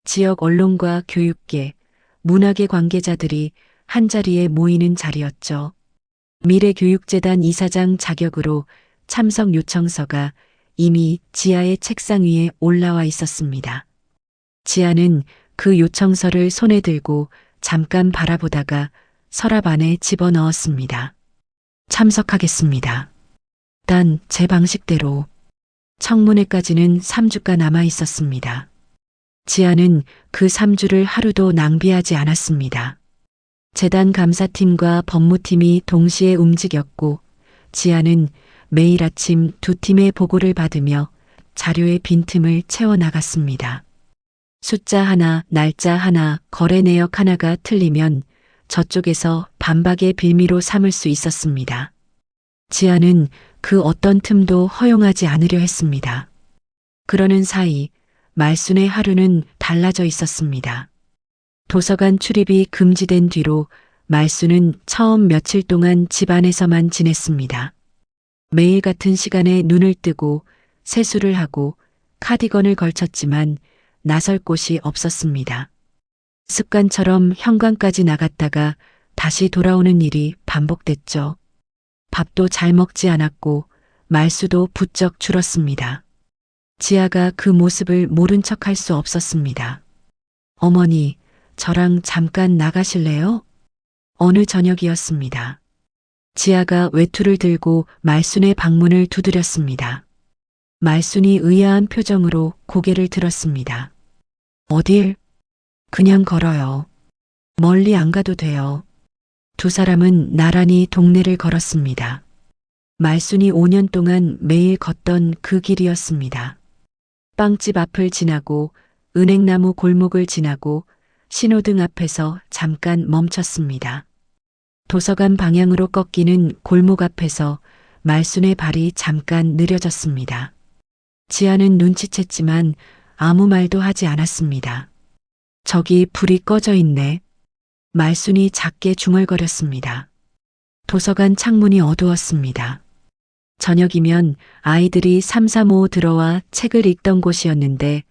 지역 언론과 교육계, 문화계 관계자들이 한자리에 모이는 자리였죠. 미래교육재단 이사장 자격으로 참석 요청서가 이미 지아의 책상 위에 올라와 있었습니다. 지아는 그 요청서를 손에 들고 잠깐 바라보다가 서랍 안에 집어넣었습니다. 참석하겠습니다. 일단 제 방식대로. 청문회까지는 3주가 남아 있었습니다. 지아는 그 3주를 하루도 낭비하지 않았습니다. 재단 감사팀과 법무팀이 동시에 움직였고 지아는 매일 아침 두 팀의 보고를 받으며 자료의 빈틈을 채워나갔습니다. 숫자 하나, 날짜 하나, 거래 내역 하나가 틀리면 저쪽에서 반박의 빌미로 삼을 수 있었습니다. 지아는 그 어떤 틈도 허용하지 않으려 했습니다. 그러는 사이 말순의 하루는 달라져 있었습니다. 도서관 출입이 금지된 뒤로 말순은 처음 며칠 동안 집 안에서만 지냈습니다. 매일 같은 시간에 눈을 뜨고 세수를 하고 카디건을 걸쳤지만 나설 곳이 없었습니다. 습관처럼 현관까지 나갔다가 다시 돌아오는 일이 반복됐죠. 밥도 잘 먹지 않았고 말수도 부쩍 줄었습니다. 지아가 그 모습을 모른 척할 수 없었습니다. 어머니, 저랑 잠깐 나가실래요? 어느 저녁이었습니다. 지아가 외투를 들고 말순의 방문을 두드렸습니다. 말순이 의아한 표정으로 고개를 들었습니다. 어딜? 그냥 걸어요. 멀리 안 가도 돼요. 두 사람은 나란히 동네를 걸었습니다. 말순이 5년 동안 매일 걷던 그 길이었습니다. 빵집 앞을 지나고 은행나무 골목을 지나고 신호등 앞에서 잠깐 멈췄습니다. 도서관 방향으로 꺾이는 골목 앞에서 말순의 발이 잠깐 느려졌습니다. 지아는 눈치챘지만 아무 말도 하지 않았습니다. 저기 불이 꺼져 있네. 말순이 작게 중얼거렸습니다. 도서관 창문이 어두웠습니다. 저녁이면 아이들이 삼삼오오 들어와 책을 읽던 곳이었는데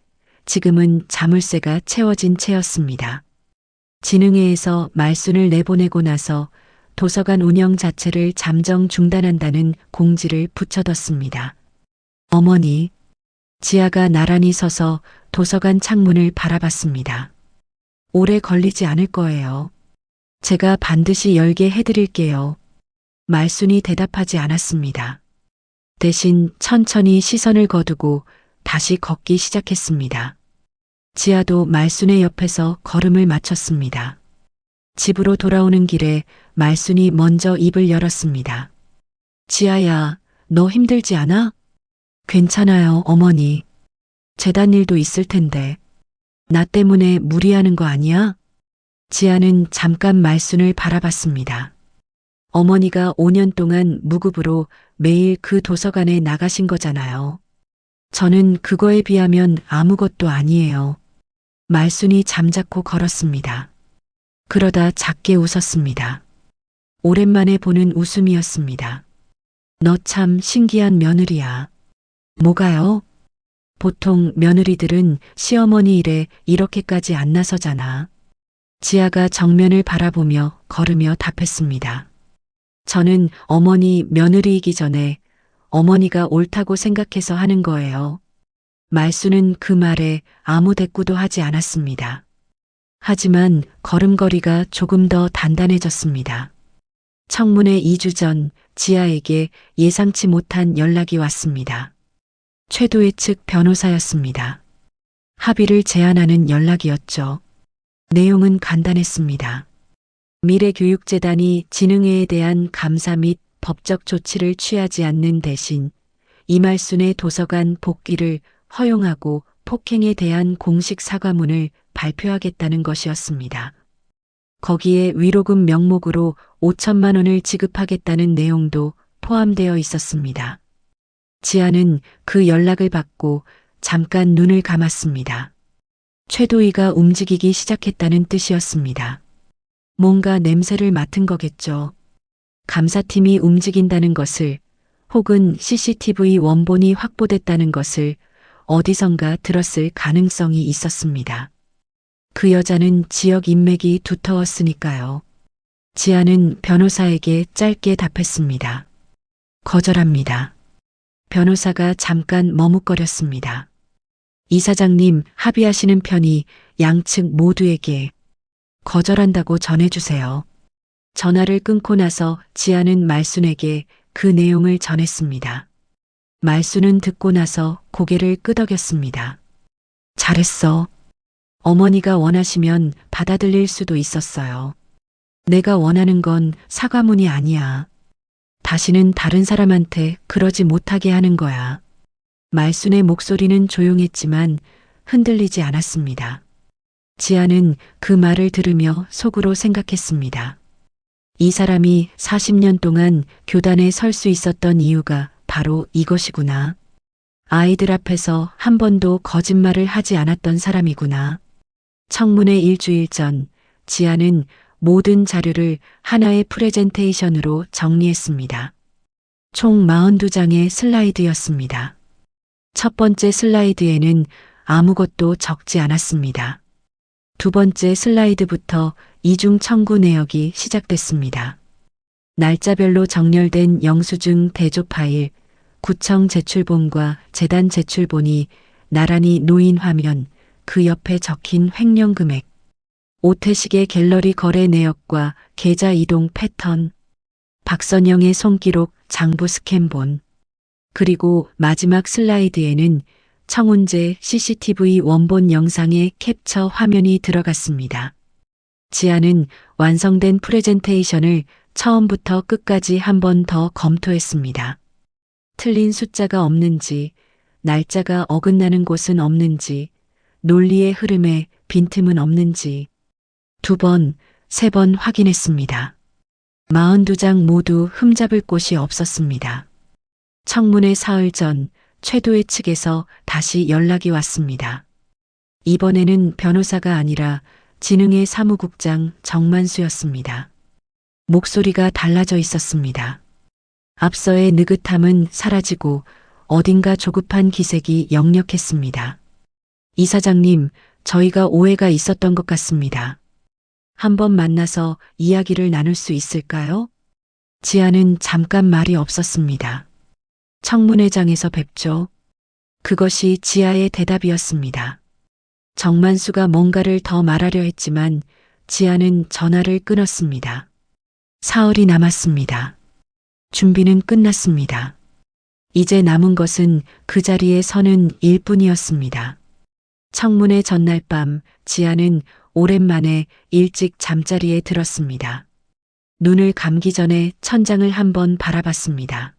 지금은 자물쇠가 채워진 채였습니다. 진흥회에서 말순을 내보내고 나서 도서관 운영 자체를 잠정 중단한다는 공지를 붙여뒀습니다. 어머니, 지아가 나란히 서서 도서관 창문을 바라봤습니다. 오래 걸리지 않을 거예요. 제가 반드시 열게 해드릴게요. 말순이 대답하지 않았습니다. 대신 천천히 시선을 거두고 다시 걷기 시작했습니다. 지아도 말순의 옆에서 걸음을 맞췄습니다. 집으로 돌아오는 길에 말순이 먼저 입을 열었습니다. 지아야, 너 힘들지 않아? 괜찮아요, 어머니. 재단 일도 있을 텐데. 나 때문에 무리하는 거 아니야? 지아는 잠깐 말순을 바라봤습니다. 어머니가 5년 동안 무급으로 매일 그 도서관에 나가신 거잖아요. 저는 그거에 비하면 아무것도 아니에요. 말순이 잠자코 걸었습니다. 그러다 작게 웃었습니다. 오랜만에 보는 웃음이었습니다. 너 참 신기한 며느리야. 뭐가요? 보통 며느리들은 시어머니 일에 이렇게까지 안 나서잖아. 지아가 정면을 바라보며 걸으며 답했습니다. 저는 어머니 며느리이기 전에 어머니가 옳다고 생각해서 하는 거예요. 말순은 그 말에 아무 대꾸도 하지 않았습니다. 하지만 걸음걸이가 조금 더 단단해졌습니다. 청문회 2주 전 지아에게 예상치 못한 연락이 왔습니다. 최도희 측 변호사였습니다. 합의를 제안하는 연락이었죠. 내용은 간단했습니다. 미래교육재단이 진흥회에 대한 감사 및 법적 조치를 취하지 않는 대신 이말순의 도서관 복귀를 허용하고 폭행에 대한 공식 사과문을 발표하겠다는 것이었습니다. 거기에 위로금 명목으로 5천만 원을 지급하겠다는 내용도 포함되어 있었습니다. 지아는 그 연락을 받고 잠깐 눈을 감았습니다. 최도희가 움직이기 시작했다는 뜻이었습니다. 뭔가 냄새를 맡은 거겠죠. 감사팀이 움직인다는 것을 혹은 CCTV 원본이 확보됐다는 것을 어디선가 들었을 가능성이 있었습니다. 그 여자는 지역 인맥이 두터웠으니까요. 지아는 변호사에게 짧게 답했습니다. 거절합니다. 변호사가 잠깐 머뭇거렸습니다. 이사장님, 합의하시는 편이 양측 모두에게 거절한다고 전해주세요. 전화를 끊고 나서 지아는 말순에게 그 내용을 전했습니다. 말수는 듣고 나서 고개를 끄덕였습니다. 잘했어. 어머니가 원하시면 받아들일 수도 있었어요. 내가 원하는 건 사과문이 아니야. 다시는 다른 사람한테 그러지 못하게 하는 거야. 말순의 목소리는 조용했지만 흔들리지 않았습니다. 지아는 그 말을 들으며 속으로 생각했습니다. 이 사람이 40년 동안 교단에 설 수 있었던 이유가 바로 이것이구나. 아이들 앞에서 한 번도 거짓말을 하지 않았던 사람이구나. 청문회 일주일 전 지아는 모든 자료를 하나의 프레젠테이션으로 정리했습니다. 총 42장의 슬라이드였습니다. 첫 번째 슬라이드에는 아무것도 적지 않았습니다. 두 번째 슬라이드부터 이중 청구 내역이 시작됐습니다. 날짜별로 정렬된 영수증 대조 파일, 구청 제출본과 재단 제출본이 나란히 놓인 화면, 그 옆에 적힌 횡령 금액, 오태식의 갤러리 거래 내역과 계좌 이동 패턴, 박선영의 손기록 장부 스캔본, 그리고 마지막 슬라이드에는 청운재 CCTV 원본 영상의 캡처 화면이 들어갔습니다. 지아는 완성된 프레젠테이션을 처음부터 끝까지 한 번 더 검토했습니다. 틀린 숫자가 없는지, 날짜가 어긋나는 곳은 없는지, 논리의 흐름에 빈틈은 없는지 두 번, 세 번 확인했습니다. 42장 모두 흠잡을 곳이 없었습니다. 청문회 사흘 전 최도의 측에서 다시 연락이 왔습니다. 이번에는 변호사가 아니라 진흥의 사무국장 정만수였습니다. 목소리가 달라져 있었습니다. 앞서의 느긋함은 사라지고 어딘가 조급한 기색이 역력했습니다. 이사장님, 저희가 오해가 있었던 것 같습니다. 한번 만나서 이야기를 나눌 수 있을까요? 지아는 잠깐 말이 없었습니다. 청문회장에서 뵙죠. 그것이 지아의 대답이었습니다. 정만수가 뭔가를 더 말하려 했지만 지아는 전화를 끊었습니다. 사흘이 남았습니다. 준비는 끝났습니다. 이제 남은 것은 그 자리에 서는 일뿐이었습니다. 청문회 전날 밤 지아는 오랜만에 일찍 잠자리에 들었습니다. 눈을 감기 전에 천장을 한번 바라봤습니다.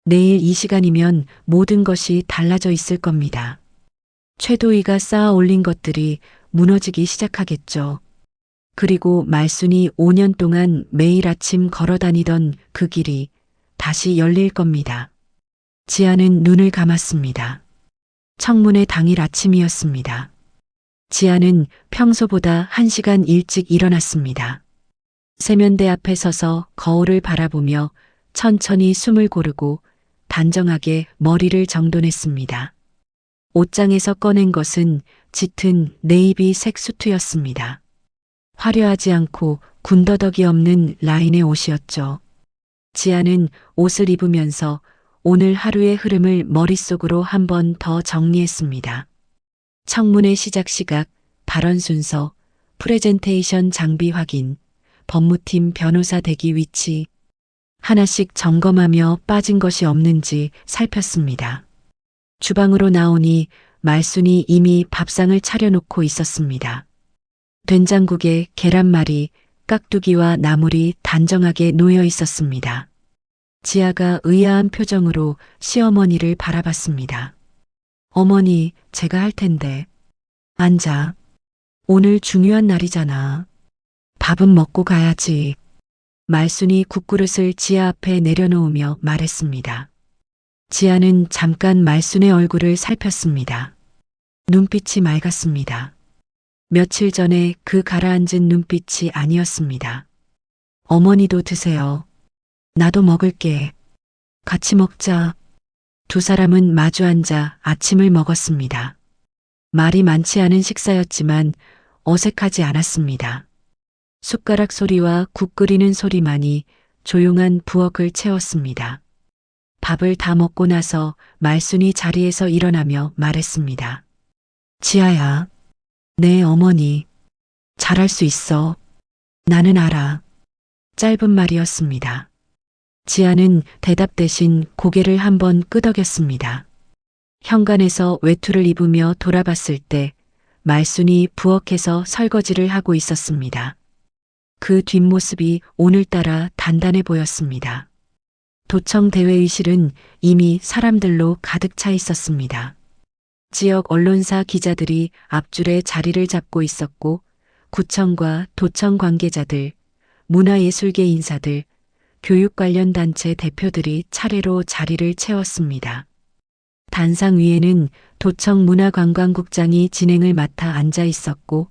내일 이 시간이면 모든 것이 달라져 있을 겁니다. 최도희가 쌓아 올린 것들이 무너지기 시작하겠죠. 그리고 말순이 5년 동안 매일 아침 걸어 다니던 그 길이 다시 열릴 겁니다. 지아는 눈을 감았습니다. 청문회 당일 아침이었습니다. 지아는 평소보다 1시간 일찍 일어났습니다. 세면대 앞에 서서 거울을 바라보며 천천히 숨을 고르고 단정하게 머리를 정돈했습니다. 옷장에서 꺼낸 것은 짙은 네이비색 수트였습니다. 화려하지 않고 군더더기 없는 라인의 옷이었죠. 지아는 옷을 입으면서 오늘 하루의 흐름을 머릿속으로 한 번 더 정리했습니다. 청문회 시작 시각, 발언 순서, 프레젠테이션 장비 확인, 법무팀 변호사 대기 위치, 하나씩 점검하며 빠진 것이 없는지 살폈습니다. 주방으로 나오니 말순이 이미 밥상을 차려놓고 있었습니다. 된장국에 계란말이, 깍두기와 나물이 단정하게 놓여 있었습니다. 지아가 의아한 표정으로 시어머니를 바라봤습니다. 어머니, 제가 할 텐데. 앉아. 오늘 중요한 날이잖아. 밥은 먹고 가야지. 말순이 국그릇을 지아 앞에 내려놓으며 말했습니다. 지아는 잠깐 말순의 얼굴을 살폈습니다. 눈빛이 맑았습니다. 며칠 전에 그 가라앉은 눈빛이 아니었습니다. 어머니도 드세요. 나도 먹을게. 같이 먹자. 두 사람은 마주 앉아 아침을 먹었습니다. 말이 많지 않은 식사였지만 어색하지 않았습니다. 숟가락 소리와 국 끓이는 소리만이 조용한 부엌을 채웠습니다. 밥을 다 먹고 나서 말순이 자리에서 일어나며 말했습니다. 지아야, 네 어머니, 잘할 수 있어. 나는 알아. 짧은 말이었습니다. 지아는 대답 대신 고개를 한번 끄덕였습니다. 현관에서 외투를 입으며 돌아봤을 때 말순이 부엌에서 설거지를 하고 있었습니다. 그 뒷모습이 오늘따라 단단해 보였습니다. 도청 대회의실은 이미 사람들로 가득 차 있었습니다. 지역 언론사 기자들이 앞줄에 자리를 잡고 있었고 구청과 도청 관계자들, 문화예술계 인사들, 교육 관련 단체 대표들이 차례로 자리를 채웠습니다. 단상 위에는 도청 문화관광국장이 진행을 맡아 앉아 있었고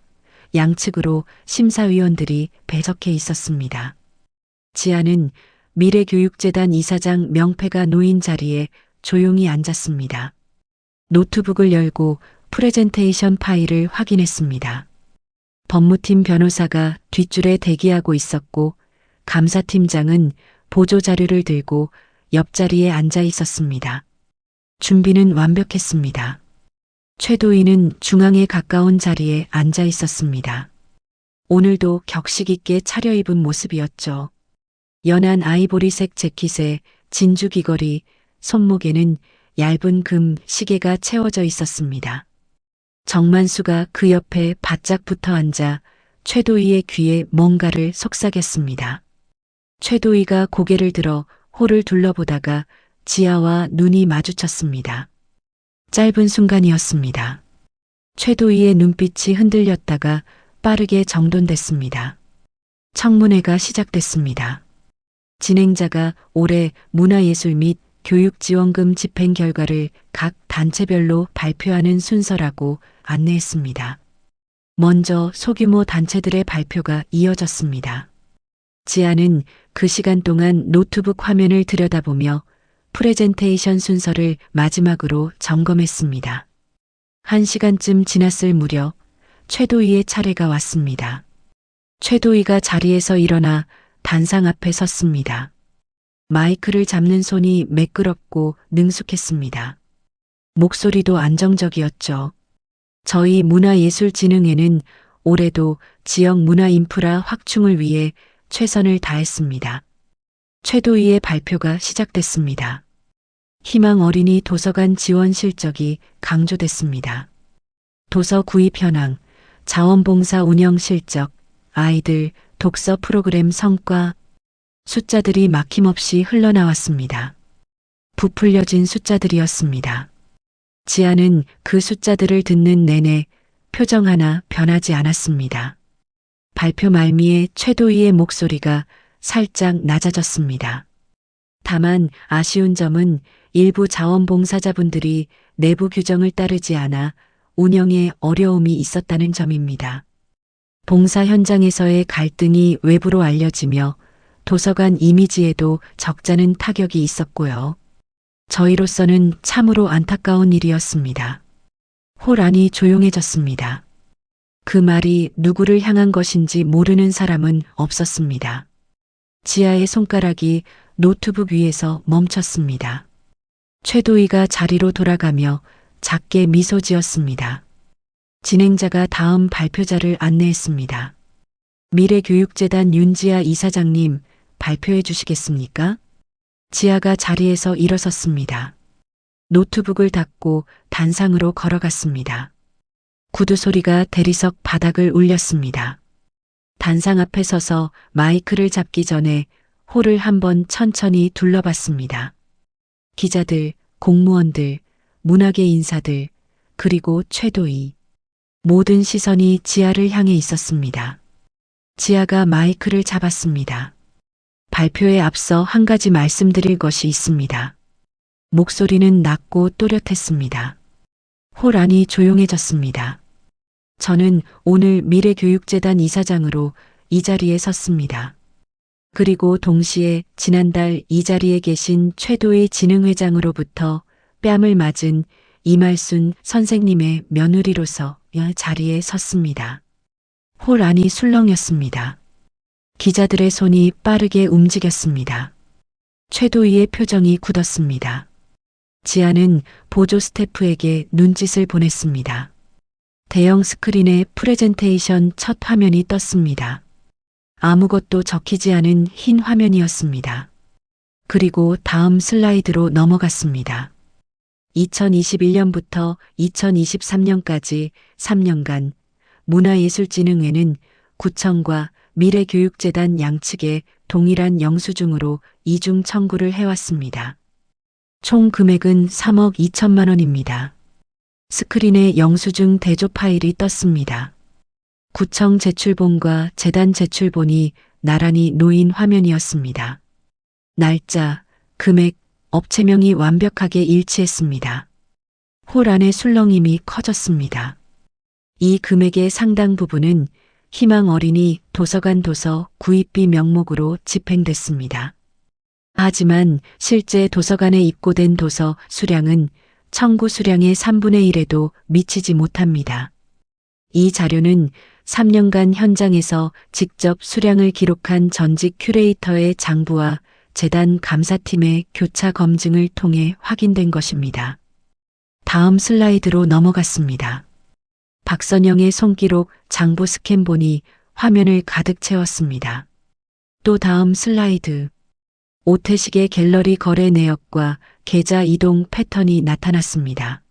양측으로 심사위원들이 배석해 있었습니다. 지아는 미래교육재단 이사장 명패가 놓인 자리에 조용히 앉았습니다. 노트북을 열고 프레젠테이션 파일을 확인했습니다. 법무팀 변호사가 뒷줄에 대기하고 있었고 감사팀장은 보조자료를 들고 옆자리에 앉아 있었습니다. 준비는 완벽했습니다. 최도희는 중앙에 가까운 자리에 앉아 있었습니다. 오늘도 격식 있게 차려입은 모습이었죠. 연한 아이보리색 재킷에 진주 귀걸이, 손목에는 얇은 금 시계가 채워져 있었습니다. 정만수가 그 옆에 바짝 붙어 앉아 최도희의 귀에 뭔가를 속삭였습니다. 최도희가 고개를 들어 홀을 둘러보다가 지아와 눈이 마주쳤습니다. 짧은 순간이었습니다. 최도희의 눈빛이 흔들렸다가 빠르게 정돈됐습니다. 청문회가 시작됐습니다. 진행자가 올해 문화예술 및 교육지원금 집행 결과를 각 단체별로 발표하는 순서라고 안내했습니다. 먼저 소규모 단체들의 발표가 이어졌습니다. 지아는 그 시간 동안 노트북 화면을 들여다보며 프레젠테이션 순서를 마지막으로 점검했습니다. 1시간쯤 지났을 무렵 최도희의 차례가 왔습니다. 최도희가 자리에서 일어나 단상 앞에 섰습니다. 마이크를 잡는 손이 매끄럽고 능숙했습니다. 목소리도 안정적이었죠. 저희 문화예술진흥회는 올해도 지역 문화 인프라 확충을 위해 최선을 다했습니다. 최도희의 발표가 시작됐습니다. 희망 어린이 도서관 지원 실적이 강조됐습니다. 도서 구입 현황, 자원봉사 운영 실적, 아이들 독서 프로그램 성과, 숫자들이 막힘없이 흘러나왔습니다. 부풀려진 숫자들이었습니다. 지아는 그 숫자들을 듣는 내내 표정 하나 변하지 않았습니다. 발표 말미에 최도희의 목소리가 살짝 낮아졌습니다. 다만 아쉬운 점은 일부 자원봉사자분들이 내부 규정을 따르지 않아 운영에 어려움이 있었다는 점입니다. 봉사 현장에서의 갈등이 외부로 알려지며 도서관 이미지에도 적잖은 타격이 있었고요. 저희로서는 참으로 안타까운 일이었습니다. 홀 안이 조용해졌습니다. 그 말이 누구를 향한 것인지 모르는 사람은 없었습니다. 지아의 손가락이 노트북 위에서 멈췄습니다. 최도희가 자리로 돌아가며 작게 미소 지었습니다. 진행자가 다음 발표자를 안내했습니다. 미래교육재단 윤지아 이사장님, 발표해 주시겠습니까? 지아가 자리에서 일어섰습니다. 노트북을 닫고 단상으로 걸어갔습니다. 구두 소리가 대리석 바닥을 울렸습니다. 단상 앞에 서서 마이크를 잡기 전에 홀을 한번 천천히 둘러봤습니다. 기자들, 공무원들, 문화계 인사들, 그리고 최도희. 모든 시선이 지아를 향해 있었습니다. 지아가 마이크를 잡았습니다. 발표에 앞서 한 가지 말씀드릴 것이 있습니다. 목소리는 낮고 또렷했습니다. 홀 안이 조용해졌습니다. 저는 오늘 미래교육재단 이사장으로 이 자리에 섰습니다. 그리고 동시에 지난달 이 자리에 계신 최도희 진흥회장으로부터 뺨을 맞은 이말순 선생님의 며느리로서 자리에 섰습니다. 홀 안이 술렁였습니다. 기자들의 손이 빠르게 움직였습니다. 최도희의 표정이 굳었습니다. 지아는 보조 스태프에게 눈짓을 보냈습니다. 대형 스크린에 프레젠테이션 첫 화면이 떴습니다. 아무것도 적히지 않은 흰 화면이었습니다. 그리고 다음 슬라이드로 넘어갔습니다. 2021년부터 2023년까지 3년간 문화예술진흥회는 구청과 미래교육재단 양측에 동일한 영수증으로 이중 청구를 해왔습니다. 총 금액은 3억 2천만 원입니다. 스크린에 영수증 대조 파일이 떴습니다. 구청 제출본과 재단 제출본이 나란히 놓인 화면이었습니다. 날짜, 금액, 업체명이 완벽하게 일치했습니다. 홀 안의 술렁임이 커졌습니다. 이 금액의 상당 부분은 희망 어린이 도서관 도서 구입비 명목으로 집행됐습니다. 하지만 실제 도서관에 입고된 도서 수량은 청구 수량의 3분의 1에도 미치지 못합니다. 이 자료는 3년간 현장에서 직접 수량을 기록한 전직 큐레이터의 장부와 재단 감사팀의 교차 검증을 통해 확인된 것입니다. 다음 슬라이드로 넘어갔습니다. 박선영의 손기록 장부 스캔본이 화면을 가득 채웠습니다. 또 다음 슬라이드. 오태식의 갤러리 거래 내역과 계좌 이동 패턴이 나타났습니다.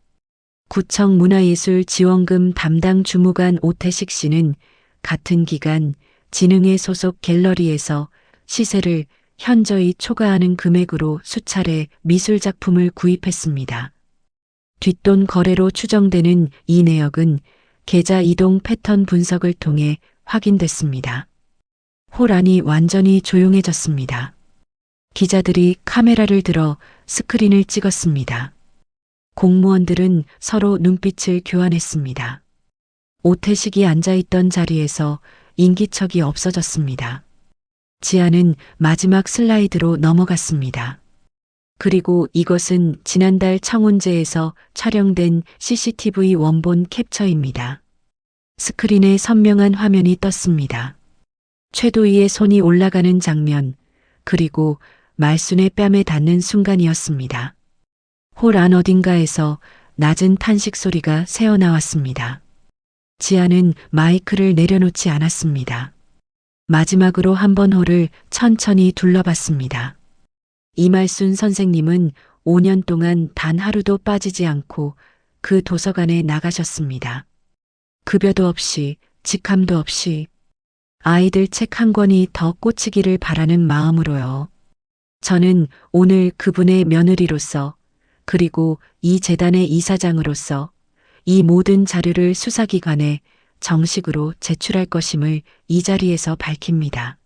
구청 문화예술 지원금 담당 주무관 오태식 씨는 같은 기간 진흥회 소속 갤러리에서 시세를 현저히 초과하는 금액으로 수차례 미술작품을 구입했습니다. 뒷돈 거래로 추정되는 이 내역은 계좌 이동 패턴 분석을 통해 확인됐습니다. 홀 안이 완전히 조용해졌습니다. 기자들이 카메라를 들어 스크린을 찍었습니다. 공무원들은 서로 눈빛을 교환했습니다. 오태식이 앉아있던 자리에서 인기척이 없어졌습니다. 지아는 마지막 슬라이드로 넘어갔습니다. 그리고 이것은 지난달 청운제에서 촬영된 CCTV 원본 캡처입니다. 스크린에 선명한 화면이 떴습니다. 최도희의 손이 올라가는 장면, 그리고 말순의 뺨에 닿는 순간이었습니다. 홀 안 어딘가에서 낮은 탄식 소리가 새어나왔습니다. 지아는 마이크를 내려놓지 않았습니다. 마지막으로 한 번 홀을 천천히 둘러봤습니다. 이말순 선생님은 5년 동안 단 하루도 빠지지 않고 그 도서관에 나가셨습니다. 급여도 없이, 직함도 없이, 아이들 책 한 권이 더 꽂히기를 바라는 마음으로요. 저는 오늘 그분의 며느리로서, 그리고 이 재단의 이사장으로서 이 모든 자료를 수사기관에 정식으로 제출할 것임을 이 자리에서 밝힙니다.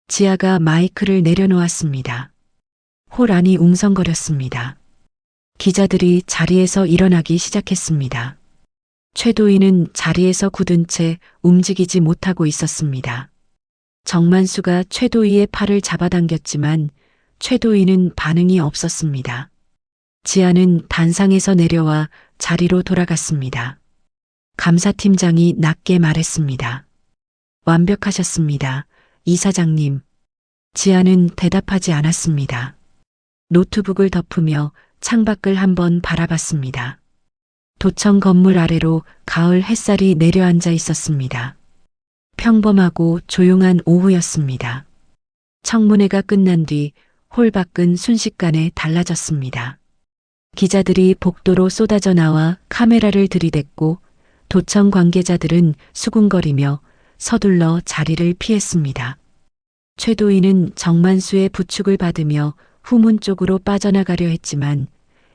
지아가 마이크를 내려놓았습니다. 홀 안이 웅성거렸습니다. 기자들이 자리에서 일어나기 시작했습니다. 최도희는 자리에서 굳은 채 움직이지 못하고 있었습니다. 정만수가 최도희의 팔을 잡아당겼지만 최도희는 반응이 없었습니다. 지아는 단상에서 내려와 자리로 돌아갔습니다. 감사팀장이 낮게 말했습니다. 완벽하셨습니다, 이사장님. 지아는 대답하지 않았습니다. 노트북을 덮으며 창밖을 한번 바라봤습니다. 도청 건물 아래로 가을 햇살이 내려앉아 있었습니다. 평범하고 조용한 오후였습니다. 청문회가 끝난 뒤 홀 밖은 순식간에 달라졌습니다. 기자들이 복도로 쏟아져 나와 카메라를 들이댔고 도청 관계자들은 수군거리며 서둘러 자리를 피했습니다. 최도희는 정만수의 부축을 받으며 후문 쪽으로 빠져나가려 했지만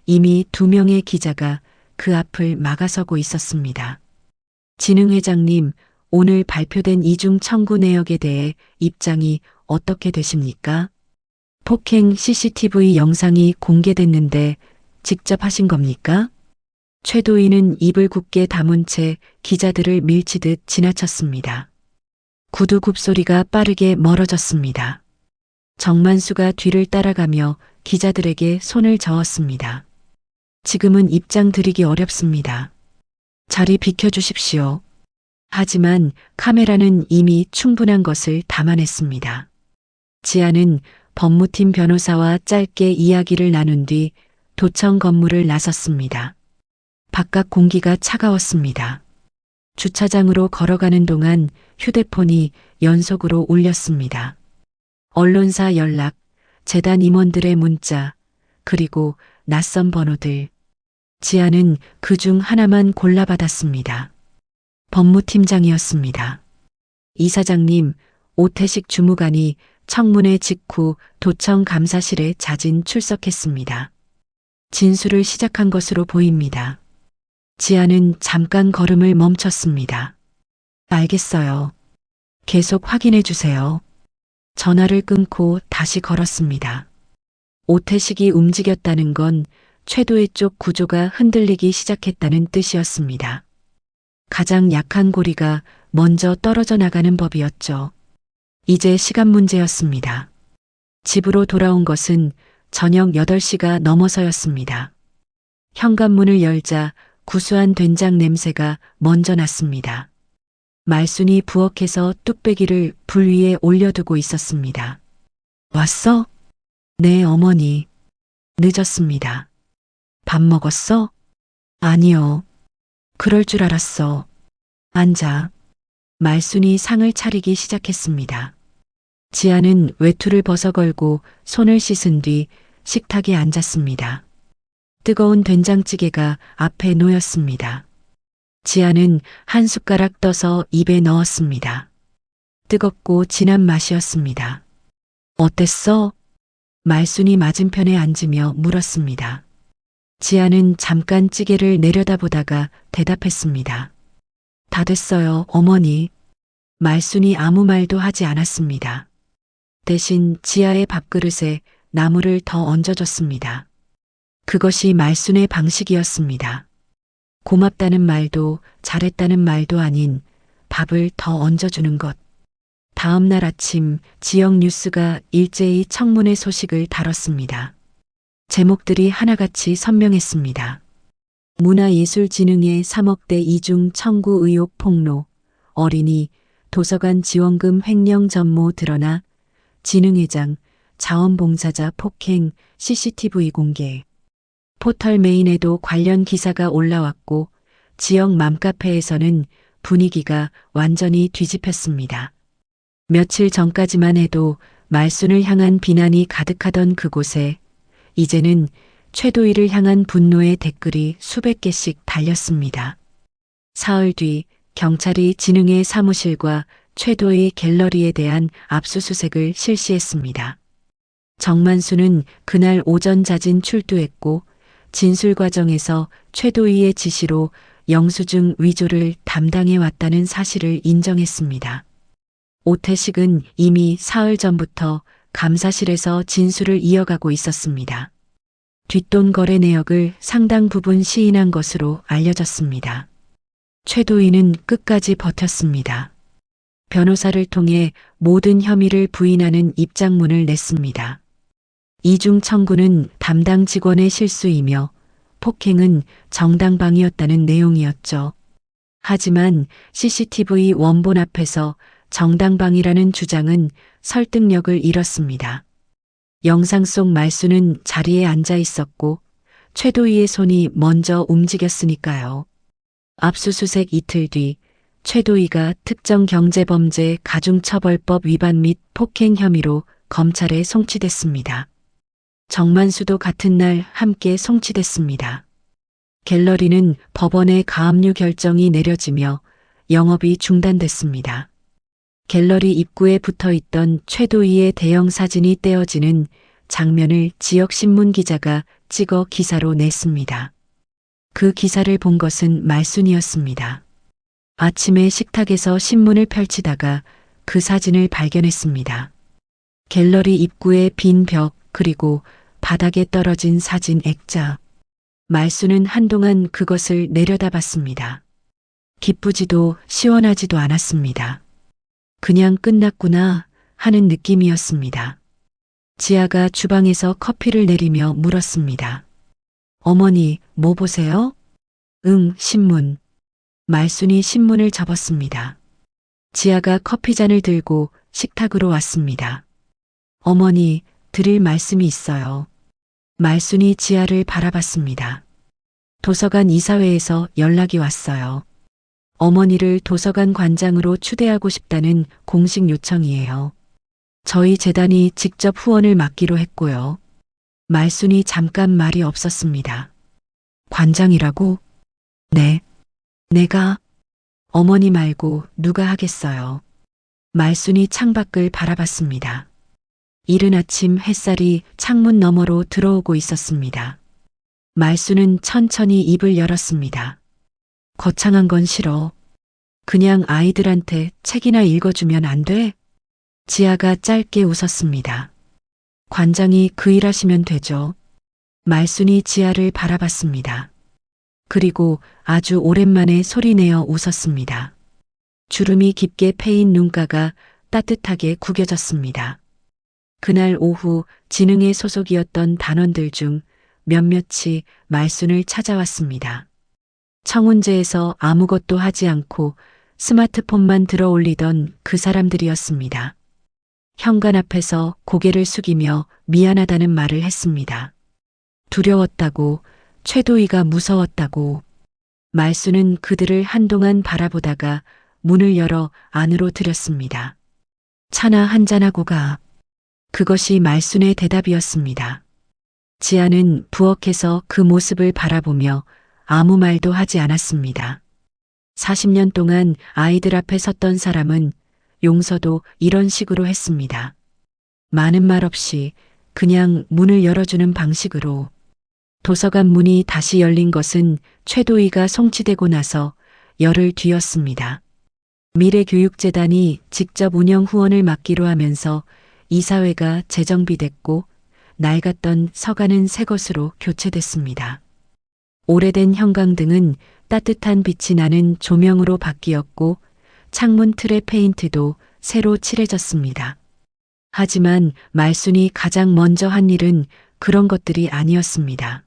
이미 2명의 기자가 그 앞을 막아서고 있었습니다. 진흥회장님, 오늘 발표된 이중 청구 내역에 대해 입장이 어떻게 되십니까? 폭행 CCTV 영상이 공개됐는데 직접 하신 겁니까? 최도희는 입을 굳게 다문 채 기자들을 밀치듯 지나쳤습니다. 구두 굽소리가 빠르게 멀어졌습니다. 정만수가 뒤를 따라가며 기자들에게 손을 저었습니다. 지금은 입장 드리기 어렵습니다. 자리 비켜주십시오. 하지만 카메라는 이미 충분한 것을 담아냈습니다. 지아는 법무팀 변호사와 짧게 이야기를 나눈 뒤 도청 건물을 나섰습니다. 바깥 공기가 차가웠습니다. 주차장으로 걸어가는 동안 휴대폰이 연속으로 울렸습니다. 언론사 연락, 재단 임원들의 문자, 그리고 낯선 번호들. 지아는 그 중 하나만 골라받았습니다. 법무팀장이었습니다. 이사장님, 오태식 주무관이 청문회 직후 도청 감사실에 자진 출석했습니다. 진술을 시작한 것으로 보입니다. 지아는 잠깐 걸음을 멈췄습니다. 알겠어요. 계속 확인해 주세요. 전화를 끊고 다시 걸었습니다. 오태식이 움직였다는 건 최도의 쪽 구조가 흔들리기 시작했다는 뜻이었습니다. 가장 약한 고리가 먼저 떨어져 나가는 법이었죠. 이제 시간 문제였습니다. 집으로 돌아온 것은 저녁 8시가 넘어서였습니다. 현관문을 열자 구수한 된장 냄새가 먼저 났습니다. 말순이 부엌에서 뚝배기를 불 위에 올려두고 있었습니다. 왔어? 네, 어머니. 늦었습니다. 밥 먹었어? 아니요. 그럴 줄 알았어. 앉아. 말순이 상을 차리기 시작했습니다. 지아는 외투를 벗어걸고 손을 씻은 뒤 식탁에 앉았습니다. 뜨거운 된장찌개가 앞에 놓였습니다. 지아는 한 숟가락 떠서 입에 넣었습니다. 뜨겁고 진한 맛이었습니다. 어땠어? 말순이 맞은편에 앉으며 물었습니다. 지아는 잠깐 찌개를 내려다보다가 대답했습니다. 다 됐어요, 어머니. 말순이 아무 말도 하지 않았습니다. 대신 지아의 밥그릇에 나물을 더 얹어줬습니다. 그것이 말순의 방식이었습니다. 고맙다는 말도 잘했다는 말도 아닌 밥을 더 얹어주는 것. 다음 날 아침 지역 뉴스가 일제히 청문회 소식을 다뤘습니다. 제목들이 하나같이 선명했습니다. 문화예술진흥회 3억대 이중 청구 의혹 폭로, 어린이, 도서관 지원금 횡령 전모 드러나, 진흥회장, 자원봉사자 폭행, CCTV 공개. 포털 메인에도 관련 기사가 올라왔고 지역 맘카페에서는 분위기가 완전히 뒤집혔습니다. 며칠 전까지만 해도 말순을 향한 비난이 가득하던 그곳에 이제는 최도희를 향한 분노의 댓글이 수백 개씩 달렸습니다. 사흘 뒤 경찰이 진흥회 사무실과 최도희 갤러리에 대한 압수수색을 실시했습니다. 정만수는 그날 오전 자진 출두했고 진술 과정에서 최도희의 지시로 영수증 위조를 담당해 왔다는 사실을 인정했습니다. 오태식은 이미 사흘 전부터 감사실에서 진술을 이어가고 있었습니다. 뒷돈 거래 내역을 상당 부분 시인한 것으로 알려졌습니다. 최도희는 끝까지 버텼습니다. 변호사를 통해 모든 혐의를 부인하는 입장문을 냈습니다. 이중 청구는 담당 직원의 실수이며 폭행은 정당방위였다는 내용이었죠. 하지만 CCTV 원본 앞에서 정당방위라는 주장은 설득력을 잃었습니다. 영상 속 말순은 자리에 앉아 있었고 최도희의 손이 먼저 움직였으니까요. 압수수색 이틀 뒤 최도희가 특정경제범죄 가중처벌법 위반 및 폭행 혐의로 검찰에 송치됐습니다. 정만수도 같은 날 함께 송치됐습니다. 갤러리는 법원의 가압류 결정이 내려지며 영업이 중단됐습니다. 갤러리 입구에 붙어 있던 최도희의 대형 사진이 떼어지는 장면을 지역 신문 기자가 찍어 기사로 냈습니다. 그 기사를 본 것은 말순이었습니다. 아침에 식탁에서 신문을 펼치다가 그 사진을 발견했습니다. 갤러리 입구의 빈 벽 그리고 바닥에 떨어진 사진 액자. 말순은 한동안 그것을 내려다봤습니다. 기쁘지도 시원하지도 않았습니다. 그냥 끝났구나 하는 느낌이었습니다. 지아가 주방에서 커피를 내리며 물었습니다. 어머니, 뭐 보세요? 응, 신문. 말순이 신문을 접었습니다. 지아가 커피잔을 들고 식탁으로 왔습니다. 어머니, 드릴 말씀이 있어요. 말순이 지아를 바라봤습니다. 도서관 이사회에서 연락이 왔어요. 어머니를 도서관 관장으로 추대하고 싶다는 공식 요청이에요. 저희 재단이 직접 후원을 맡기로 했고요. 말순이 잠깐 말이 없었습니다. 관장이라고? 네. 내가 어머니 말고 누가 하겠어요. 말순이 창밖을 바라봤습니다. 이른 아침 햇살이 창문 너머로 들어오고 있었습니다. 말순은 천천히 입을 열었습니다. 거창한 건 싫어. 그냥 아이들한테 책이나 읽어주면 안 돼? 지아가 짧게 웃었습니다. 관장이 그 일 하시면 되죠. 말순이 지아를 바라봤습니다. 그리고 아주 오랜만에 소리내어 웃었습니다. 주름이 깊게 패인 눈가가 따뜻하게 구겨졌습니다. 그날 오후 지능에 소속이었던 단원들 중 몇몇이 말순을 찾아왔습니다. 청운제에서 아무것도 하지 않고 스마트폰만 들어 올리던 그 사람들이었습니다. 현관 앞에서 고개를 숙이며 미안하다는 말을 했습니다. 두려웠다고, 최도희가 무서웠다고. 말순은 그들을 한동안 바라보다가 문을 열어 안으로 들였습니다. 차나 한잔하고 가. 그것이 말순의 대답이었습니다. 지아는 부엌에서 그 모습을 바라보며 아무 말도 하지 않았습니다. 40년 동안 아이들 앞에 섰던 사람은 용서도 이런 식으로 했습니다. 많은 말 없이 그냥 문을 열어주는 방식으로. 도서관 문이 다시 열린 것은 최도희가 송치되고 나서 열흘 뒤였습니다. 미래교육재단이 직접 운영 후원을 맡기로 하면서 이사회가 재정비됐고 낡았던 서간은 새 것으로 교체됐습니다. 오래된 형광등은 따뜻한 빛이 나는 조명으로 바뀌었고 창문 틀의 페인트도 새로 칠해졌습니다. 하지만 말순이 가장 먼저 한 일은 그런 것들이 아니었습니다.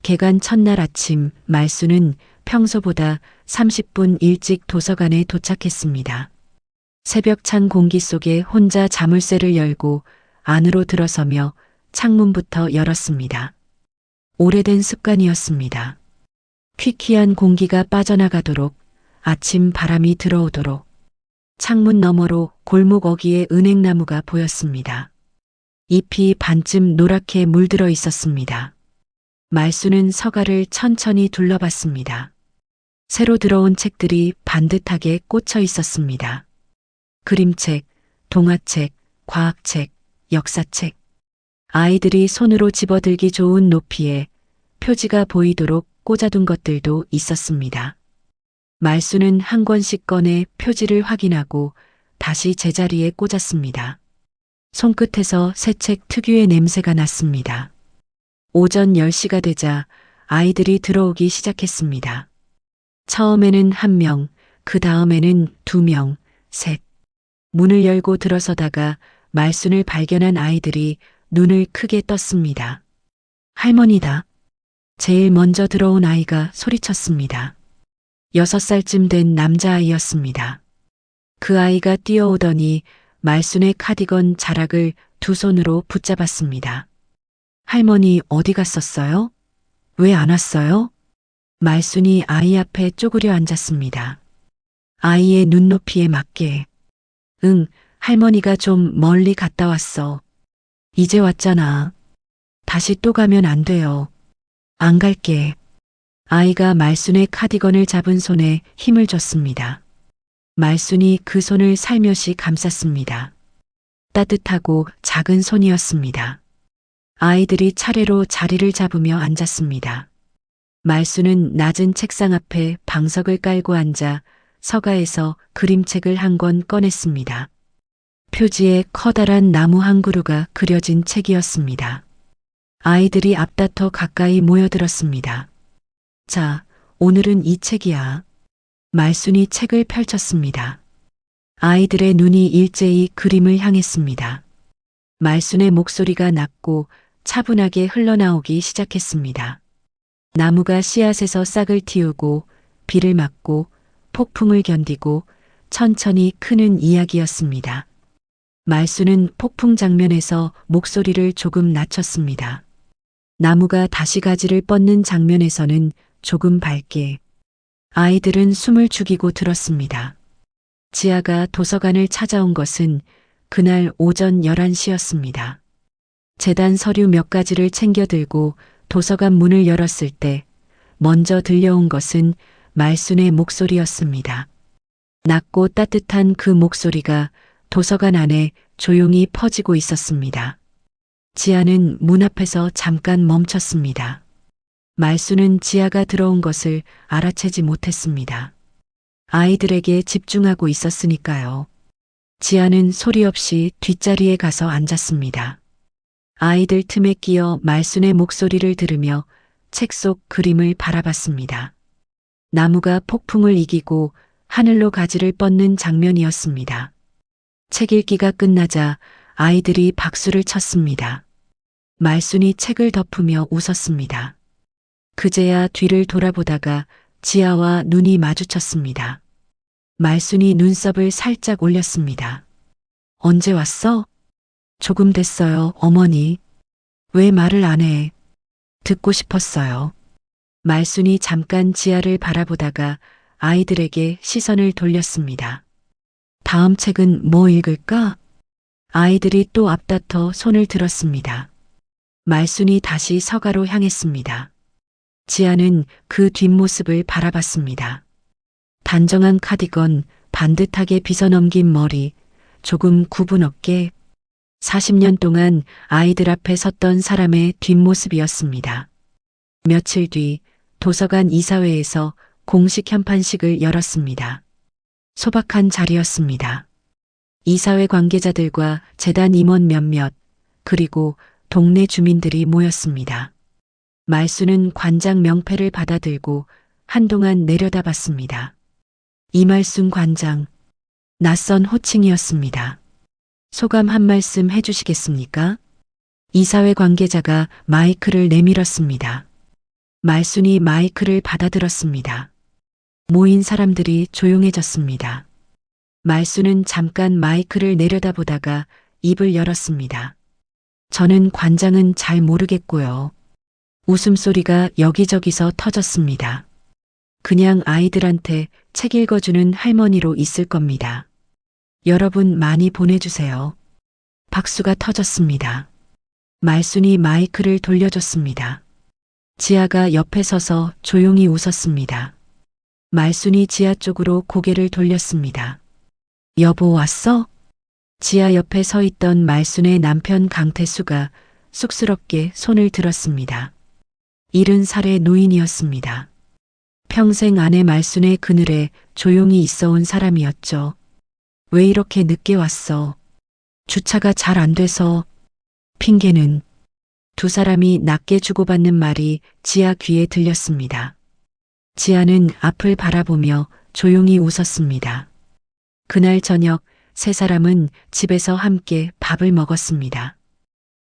개관 첫날 아침 말순은 평소보다 30분 일찍 도서관에 도착했습니다. 새벽 찬 공기 속에 혼자 자물쇠를 열고 안으로 들어서며 창문부터 열었습니다. 오래된 습관이었습니다. 퀴퀴한 공기가 빠져나가도록, 아침 바람이 들어오도록. 창문 너머로 골목 어귀에 은행나무가 보였습니다. 잎이 반쯤 노랗게 물들어 있었습니다. 말순은 서가를 천천히 둘러봤습니다. 새로 들어온 책들이 반듯하게 꽂혀 있었습니다. 그림책, 동화책, 과학책, 역사책. 아이들이 손으로 집어들기 좋은 높이에 표지가 보이도록 꽂아둔 것들도 있었습니다. 말순은 한 권씩 꺼내 표지를 확인하고 다시 제자리에 꽂았습니다. 손끝에서 새 책 특유의 냄새가 났습니다. 오전 10시가 되자 아이들이 들어오기 시작했습니다. 처음에는 1명, 그 다음에는 2명, 셋. 문을 열고 들어서다가 말순을 발견한 아이들이 눈을 크게 떴습니다. 할머니다. 제일 먼저 들어온 아이가 소리쳤습니다. 6살쯤 된 남자아이였습니다. 그 아이가 뛰어오더니 말순의 카디건 자락을 두 손으로 붙잡았습니다. 할머니 어디 갔었어요? 왜 안 왔어요? 말순이 아이 앞에 쪼그려 앉았습니다. 아이의 눈높이에 맞게. 응, 할머니가 좀 멀리 갔다 왔어. 이제 왔잖아. 다시 또 가면 안 돼요. 안 갈게. 아이가 말순의 카디건을 잡은 손에 힘을 줬습니다. 말순이 그 손을 살며시 감쌌습니다. 따뜻하고 작은 손이었습니다. 아이들이 차례로 자리를 잡으며 앉았습니다. 말순은 낮은 책상 앞에 방석을 깔고 앉아 서가에서 그림책을 한 권 꺼냈습니다. 표지에 커다란 나무 한 그루가 그려진 책이었습니다. 아이들이 앞다퉈 가까이 모여들었습니다. 자, 오늘은 이 책이야. 말순이 책을 펼쳤습니다. 아이들의 눈이 일제히 그림을 향했습니다. 말순의 목소리가 낮고 차분하게 흘러나오기 시작했습니다. 나무가 씨앗에서 싹을 틔우고 비를 맞고 폭풍을 견디고 천천히 크는 이야기였습니다. 말순은 폭풍 장면에서 목소리를 조금 낮췄습니다. 나무가 다시 가지를 뻗는 장면에서는 조금 밝게. 아이들은 숨을 죽이고 들었습니다. 지아가 도서관을 찾아온 것은 그날 오전 11시였습니다. 재단 서류 몇 가지를 챙겨 들고 도서관 문을 열었을 때 먼저 들려온 것은 말순의 목소리였습니다. 낮고 따뜻한 그 목소리가 도서관 안에 조용히 퍼지고 있었습니다. 지아는 문 앞에서 잠깐 멈췄습니다. 말순은 지아가 들어온 것을 알아채지 못했습니다. 아이들에게 집중하고 있었으니까요. 지아는 소리 없이 뒷자리에 가서 앉았습니다. 아이들 틈에 끼어 말순의 목소리를 들으며 책 속 그림을 바라봤습니다. 나무가 폭풍을 이기고 하늘로 가지를 뻗는 장면이었습니다. 책 읽기가 끝나자 아이들이 박수를 쳤습니다. 말순이 책을 덮으며 웃었습니다. 그제야 뒤를 돌아보다가 지아와 눈이 마주쳤습니다. 말순이 눈썹을 살짝 올렸습니다. 언제 왔어? 조금 됐어요, 어머니. 왜 말을 안 해? 듣고 싶었어요. 말순이 잠깐 지아를 바라보다가 아이들에게 시선을 돌렸습니다. 다음 책은 뭐 읽을까? 아이들이 또 앞다퉈 손을 들었습니다. 말순이 다시 서가로 향했습니다. 지아는 그 뒷모습을 바라봤습니다. 단정한 카디건, 반듯하게 빗어넘긴 머리, 조금 굽은 어깨, 40년 동안 아이들 앞에 섰던 사람의 뒷모습이었습니다. 며칠 뒤 도서관 이사회에서 공식 현판식을 열었습니다. 소박한 자리였습니다. 이사회 관계자들과 재단 임원 몇몇, 그리고 동네 주민들이 모였습니다. 말순은 관장 명패를 받아들고 한동안 내려다봤습니다. 이말순 관장, 낯선 호칭이었습니다. 소감 한 말씀 해주시겠습니까? 이사회 관계자가 마이크를 내밀었습니다. 말순이 마이크를 받아들었습니다. 모인 사람들이 조용해졌습니다. 말순은 잠깐 마이크를 내려다보다가 입을 열었습니다. 저는 관장은 잘 모르겠고요. 웃음소리가 여기저기서 터졌습니다. 그냥 아이들한테 책 읽어주는 할머니로 있을 겁니다. 여러분 많이 보내주세요. 박수가 터졌습니다. 말순이 마이크를 돌려줬습니다. 지아가 옆에 서서 조용히 웃었습니다. 말순이 지아 쪽으로 고개를 돌렸습니다. 여보 왔어? 지아 옆에 서 있던 말순의 남편 강태수가 쑥스럽게 손을 들었습니다. 70살의 노인이었습니다. 평생 아내 말순의 그늘에 조용히 있어온 사람이었죠. 왜 이렇게 늦게 왔어? 주차가 잘 안 돼서. 핑계는. 두 사람이 낮게 주고받는 말이 지아 귀에 들렸습니다. 지아는 앞을 바라보며 조용히 웃었습니다. 그날 저녁 세 사람은 집에서 함께 밥을 먹었습니다.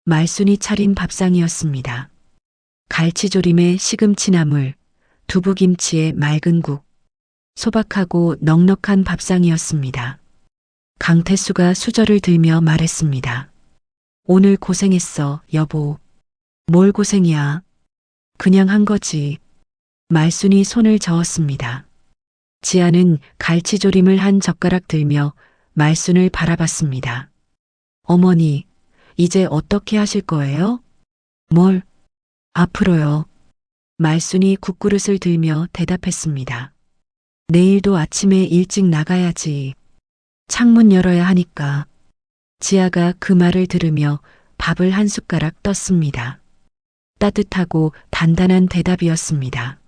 말순이 차린 밥상이었습니다. 갈치조림에 시금치나물, 두부김치에 맑은 국, 소박하고 넉넉한 밥상이었습니다. 강태수가 수저를 들며 말했습니다. 오늘 고생했어, 여보. 뭘 고생이야? 그냥 한 거지. 말순이 손을 저었습니다. 지아는 갈치조림을 한 젓가락 들며 말순을 바라봤습니다. 어머니, 이제 어떻게 하실 거예요? 뭘? 앞으로요. 말순이 국그릇을 들며 대답했습니다. 내일도 아침에 일찍 나가야지. 창문 열어야 하니까. 지아가 그 말을 들으며 밥을 한 숟가락 떴습니다. 따뜻하고 단단한 대답이었습니다.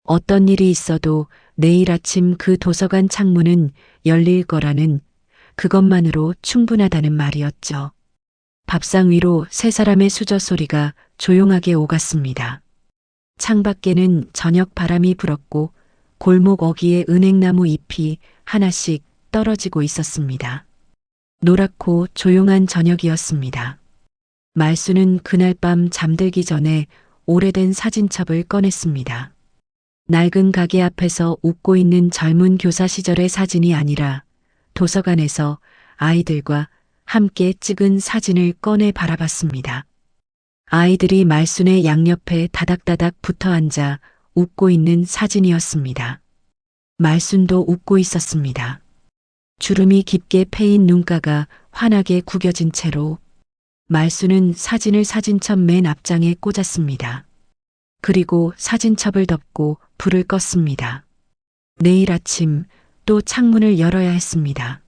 어떤 일이 있어도 내일 아침 그 도서관 창문은 열릴 거라는 그것만으로 충분하다는 말이었죠. 밥상 위로 세 사람의 수저 소리가 조용하게 오갔습니다. 창밖에는 저녁 바람이 불었고 골목 어귀에 은행나무 잎이 하나씩 떨어지고 있었습니다. 노랗고 조용한 저녁이었습니다. 말순은 그날 밤 잠들기 전에 오래된 사진첩을 꺼냈습니다. 낡은 가게 앞에서 웃고 있는 젊은 교사 시절의 사진이 아니라 도서관에서 아이들과 함께 찍은 사진을 꺼내 바라봤습니다. 아이들이 말순의 양옆에 다닥다닥 붙어 앉아 웃고 있는 사진이었습니다. 말순도 웃고 있었습니다. 주름이 깊게 패인 눈가가 환하게 구겨진 채로 말수는 사진을 사진첩 맨 앞장에 꽂았습니다. 그리고 사진첩을 덮고 불을 껐습니다. 내일 아침 또 창문을 열어야 했습니다.